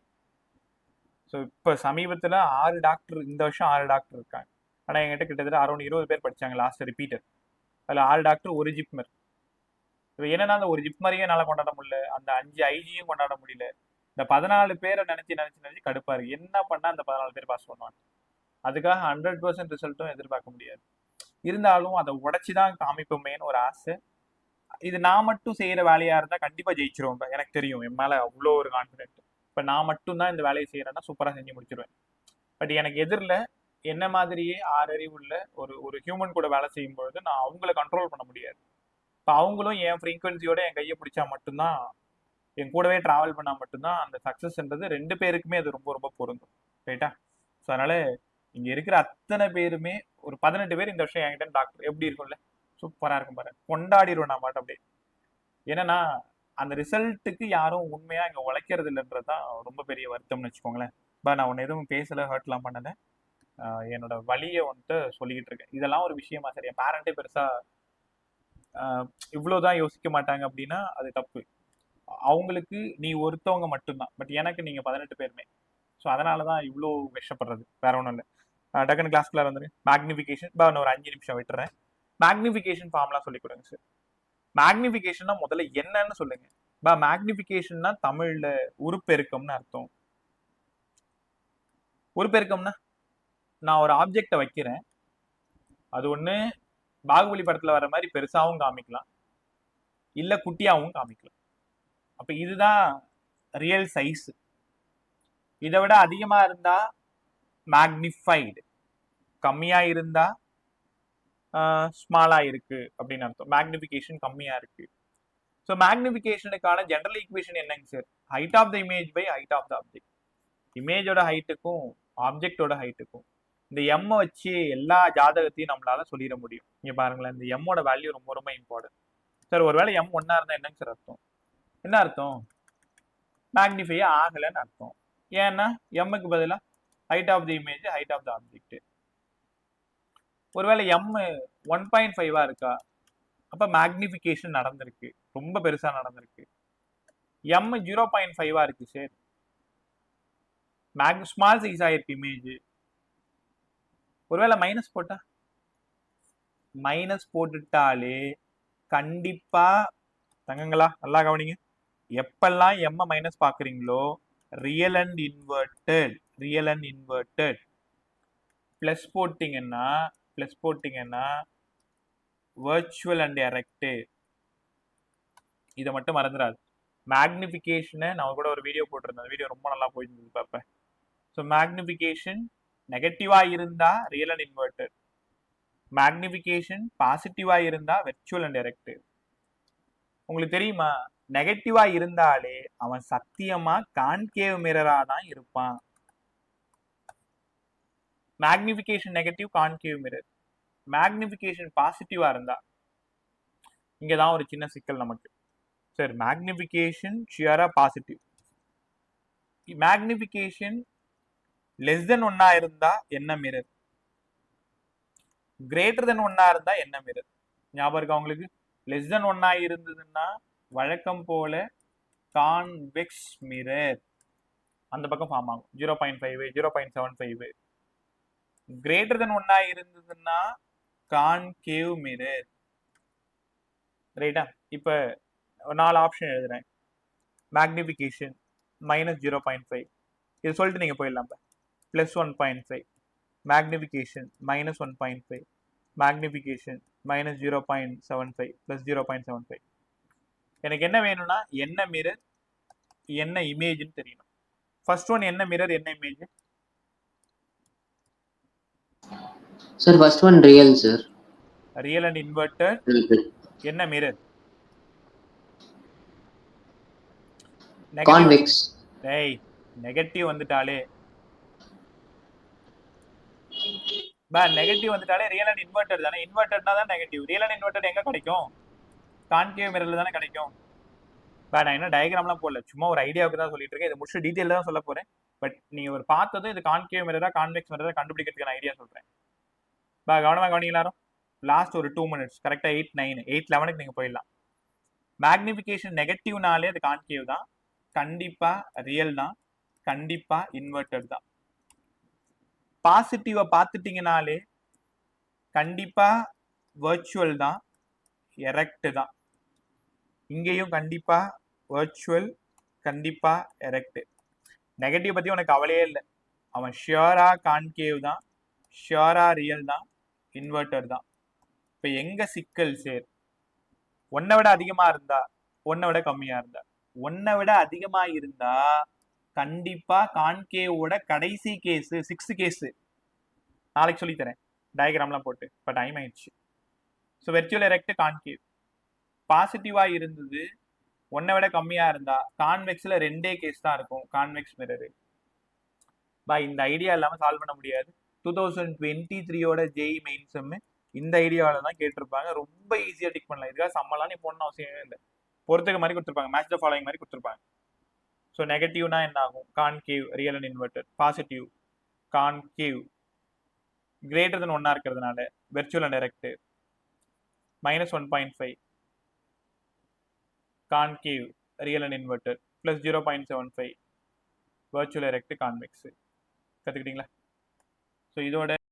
ஸோ இப்போ சமீபத்தில் 6 டாக்டர், இந்த வருஷம் 6 டாக்டர் இருக்காங்க. ஆனால் என்கிட்ட கிட்டத்தட்ட அரௌண்ட் 20 பேர் படிச்சாங்க லாஸ்ட் ரிப்பீட்டர். அதில் 6 டாக்டர், ஒரு ஜிப்மர். இப்போ என்னன்னா அந்த ஒரு ஜிப்மரையும் என்னால் கொண்டாட முடியல, அந்த 5 ஐஜியும் கொண்டாட முடியல. இந்த 14 பேரை நினைச்சு கடுப்பா இருக்கு. என்ன பண்ணா அந்த 14 பேர் பாஸ் பண்ணுவாங்க? அதுக்காக 100% ரிசல்ட்டும் எதிர்பார்க்க முடியாது. இருந்தாலும் அதை உடைச்சிதான் காமிப்போமேன்னு ஒரு ஆசை. இது நான் மட்டும் செய்யற வேலையா இருந்தா கண்டிப்பா ஜெயிச்சிருவோம். எனக்கு தெரியும், என் மேல அவ்வளோ ஒரு கான்ஃபிடென்ட். இப்ப நான் மட்டும் தான் இந்த வேலையை செய்யறேன்னா சூப்பரா செஞ்சு முடிச்சிருவேன். பட் எனக்கு எதிரில் என்ன மாதிரியே 6 அறிவு உள்ள ஒரு ஹியூமன் கூட வேலை செய்யும் பொழுது நான் அவங்கள கண்ட்ரோல் பண்ண முடியாது. இப்போ அவங்களும் என் ஃப்ரீக்வன்சியோட என் கையை பிடிச்சா மட்டும்தான், என் கூடவே டிராவல் பண்ணா மட்டும்தான் அந்த சக்சஸ்ன்றது 2 பேருக்குமே அது ரொம்ப ரொம்ப பொருந்தும். ரைட்டா? ஸோ அதனால இங்க இருக்கிற அத்தனை பேருமே, ஒரு 18 பேர் இந்த வருஷம் என்கிட்ட டாக்டர் எப்படி இருக்கும்ல, சூப்பரா இருக்கும் பாரு, கொண்டாடிடுவோம் நான் மாட்டோம் அப்படியே. ஏன்னா அந்த ரிசல்ட்டுக்கு யாரும் உண்மையா இங்க உழைக்கிறது இல்லைன்றதுதான் ரொம்ப பெரிய வருத்தம்னு வச்சுக்கோங்களேன். நான் உன்னை எதுவும் பேசல, ஹர்ட்லாம் பண்ணல, என்னோட வழியை வந்துட்டு சொல்லிக்கிட்டு இருக்கேன். இதெல்லாம் ஒரு விஷயமா? சரி, என் பேரண்டே பெருசா இவ்வளவுதான் யோசிக்க மாட்டாங்க அப்படின்னா அது தப்பு. அவங்களுக்கு நீ ஒருத்தவங்க மட்டும்தான், பட் எனக்கு நீங்க 18 பேருமே. ஸோ அதனாலதான் இவ்வளோ விஷப்படுறது, வேற ஒன்றும் இல்லை. டக்குனு கிளாஸ்க்குள்ள வந்துரு. மேக்னிஃபிகேஷன் நான் ஒரு 5 நிமிஷம் விட்டுறேன். மேக்னிஃபிகேஷன் ஃபார்ம்லாம் சொல்லி கொடுங்க சார். மேக்னிஃபிகேஷன்னா முதல்ல என்னன்னு சொல்லுங்க. மேக்னிஃபிகேஷன்னா தமிழ்ல உருப்பெருக்கம்னு அர்த்தம். உருப்பெருக்கம்னா நான் ஒரு ஆப்ஜெக்டை வைக்கிறேன், அது ஒண்ணு பாகுபலி படத்துல வர மாதிரி பெருசாவும் காமிக்கலாம், இல்ல குட்டியாவும் காமிக்கலாம். அப்ப இதுதான் ரியல் சைஸ். இதை விட அதிகமா இருந்தா மேக்னிஃபைடு, கம்மியா இருந்தா ஸ்மாலா இருக்கு அப்படின்னு அர்த்தம். மேக்னிஃபிகேஷன் கம்மியா இருக்கு. ஸோ மேக்னிஃபிகேஷனுக்கான ஜெனரல் ஈக்குவேஷன் என்னங்க sir? Height of the image by height of the object. இமேஜோட ஹைட்டுக்கும் ஆப்ஜெக்டோட ஹைட்டுக்கும் இந்த எம் வச்சு எல்லா ஜாதகத்தையும் நம்மளால சொல்லிட முடியும். இங்க பாருங்களேன், இந்த எம்மோட வேல்யூ ரொம்ப ரொம்ப இம்பார்ட்டன்ட். சார் ஒருவேளை எம் 1 இருந்தா என்னங்க சார் அர்த்தம்? என்ன அர்த்தம்? மேக்னிஃபை ஆகலைன்னு அர்த்தம். ஏன்னா எம்முக்கு பதிலாக height of the image, height of the object. ஒருவேளை எம் 1.5 இருக்கா, அப்ப மேக்னிஃபிகேஷன் நடந்திருக்கு, ரொம்ப பெருசா நடந்திருக்கு. எம் 0.5 இருக்கு சார், ஸ்மால் சைஸ் ஆயிருக்கு இமேஜ். ஒருவேளை மைனஸ் போட்டா, மைனஸ் போட்டுட்டாலே கண்டிப்பா தங்கங்களா நல்லா கவனிங்க, எப்பெல்லாம் எம் மைனஸ் பாக்குறீங்களோ real and inverted, real and inverted. Plus போட்டீங்கன்னா வர்ச்சுவல் அண்ட் எரெக்டட். இதை மட்டும் மறந்துடாது. மேக்னிஃபிகேஷனை நான் கூட ஒரு வீடியோ போட்டிருந்தேன், அந்த வீடியோ ரொம்ப நல்லா போயிருந்தது பார்ப்பேன். ஸோ மேக்னிஃபிகேஷன் நெகட்டிவா இருந்தா ரியல் அண்ட் இன்வெர்டட், மேக்னிஃபிகேஷன் பாசிட்டிவா இருந்தா வெர்ச்சுவல் அண்ட் எரெக்டட். உங்களுக்கு தெரியுமா, நெகட்டிவா இருந்தாலே அவன் சத்தியமா கான்கேவ் மிரரா தான் இருப்பான். Magnification negative, concave mirror. Magnification பாசிட்டிவா இருந்தா, இங்கதான் ஒரு சின்ன சிக்கல் நமக்கு. சரி, மேக்னிஃபிகேஷன் ஷியரா பாசிட்டிவ், மேக்னிஃபிகேஷன் லெஸ் தென் 1 இருந்தா என்ன மிரர், கிரேட்டர் தென் 1 இருந்தா என்ன மிரர்? ஞாபகம் இருக்கா உங்களுக்கு? லெஸ் தென் 1 இருந்ததுன்னா வழக்கம் போல கான்வெக்ஸ் மிரர் அந்த பக்கம் ஃபார்ம் ஆகும், 0.5, 0.75. கிரேட்டர் தென் ஒன்னா இருந்ததுன்னா கான்கேவ் மிரர். ரைட்டா? இப்போ 4 ஆப்ஷன் எழுதுறேன். மேக்னிஃபிகேஷன் -0.5, இது சொல்லிட்டு நீங்க போயிடலாம். +1.5, மேக்னிஃபிகேஷன் -1.5, மேக்னிஃபிகேஷன் -0.75, +0.75. எனக்கு என்ன வேணும்னா என்ன மிரர் என்ன இமேஜ்னு தெரியணும். ஃபர்ஸ்ட் ஒன் என்ன மிரர் என்ன image? Sir first one real sir. Real and inverted. என்ன மிரர்? கான்வெக்ஸ். டேய், நெகட்டிவ் வந்துட்டாலே நெகட்டிவ் வந்துட்டாலே ரியல் அண்ட் இன்வெர்டட் தானே. இன்வெர்டட்னா தான் நெகட்டிவ். ரியல் அண்ட் இன்வெர்டட் எங்க கிடைக்கும்? கான்கேவ் மிரர்ல தானே கிடைக்கும். நான் என்ன டயக்ராம்லாம் போடல, சும்மா ஒரு ஐடியாவுக்கு தான் சொல்லிட்டு இருக்கேன். இதை முடிச்சு டீட்டெயில் தான் சொல்ல போறேன். பட் நீங்க ஒரு பார்த்ததும் இது கான்கேவ் மிரரா கான்வெக்ஸ் மிரரா கண்டுபிடிக்கிறதுக்கான ஐடியா சொல்றேன். கவனமா கவனிங்க எல்லாரும். லாஸ்ட் ஒரு 2 minutes, கரெக்டா 8, 9, 8, 11க்கு நீங்க போயிடலாம். மேக்னிஃபிகேஷன் நெகட்டிவ்னாலே அது கான்கேவ் தான், கண்டிப்பா ரியல் தான், கண்டிப்பா இன்வெர்டட் தான். பாசிட்டிவா பார்த்துட்டீங்கனாலே கண்டிப்பா வர்ச்சுவல் தான், எரெக்ட் தான். இங்கேயும் கண்டிப்பா வர்ச்சுவல், கண்டிப்பா எரெக்ட். நெகட்டிவ் பத்தி உனக்கு கவலையே இல்லை. அவன் ஷியோரா கான்கேவ் தான், ஷியோரா ரியல் தான், இன்வெர்டர் தான். இப்போ எங்க சிக்கல் சேர்? 1 விட அதிகமா இருந்தா, 1 விட கம்மியா இருந்தா. 1 விட அதிகமா இருந்தா கண்டிப்பா கான்கேவோட கடைசி கேஸ் 6th கேஸ் நாளைக்கு சொல்லி தரேன் டயக்ராம்லாம் போட்டு. இப்போ டைம் ஆயிடுச்சு. So virtual erect concave. பாசிட்டிவா இருந்தது 1 விட கம்மியா இருந்தா கான்வெக்ஸ்ல 2 கேஸ் தான் இருக்கும், கான்வெக்ஸ் மிரரு. இந்த ஐடியா இல்லாம சால்வ் பண்ண முடியாது. 2023 ஜேஇ மெயின் செம் இந்த ஐடியாவில தான் கேட்டிருப்பாங்க. ரொம்ப ஈஸியா டிக் பண்ணலாம். இதுக்காக சம்மலாம் நீ போடணும் அவசியமே இல்லை. பொறுத்துக்க மாதிரி கொடுத்துருப்பாங்க, மேட்ச் த ஃபாலோயிங் மாதிரி கொடுத்துருப்பாங்க. ஸோ நெகட்டிவ்னா என்ன ஆகும்? Concave real and inverted. Positive concave greater than 1 இருக்கிறதுனால virtual and erect. -1.5 concave real and inverted. +0.75 virtual erect convex. கற்றுக்கிட்டீங்களா? ஸோ இதோட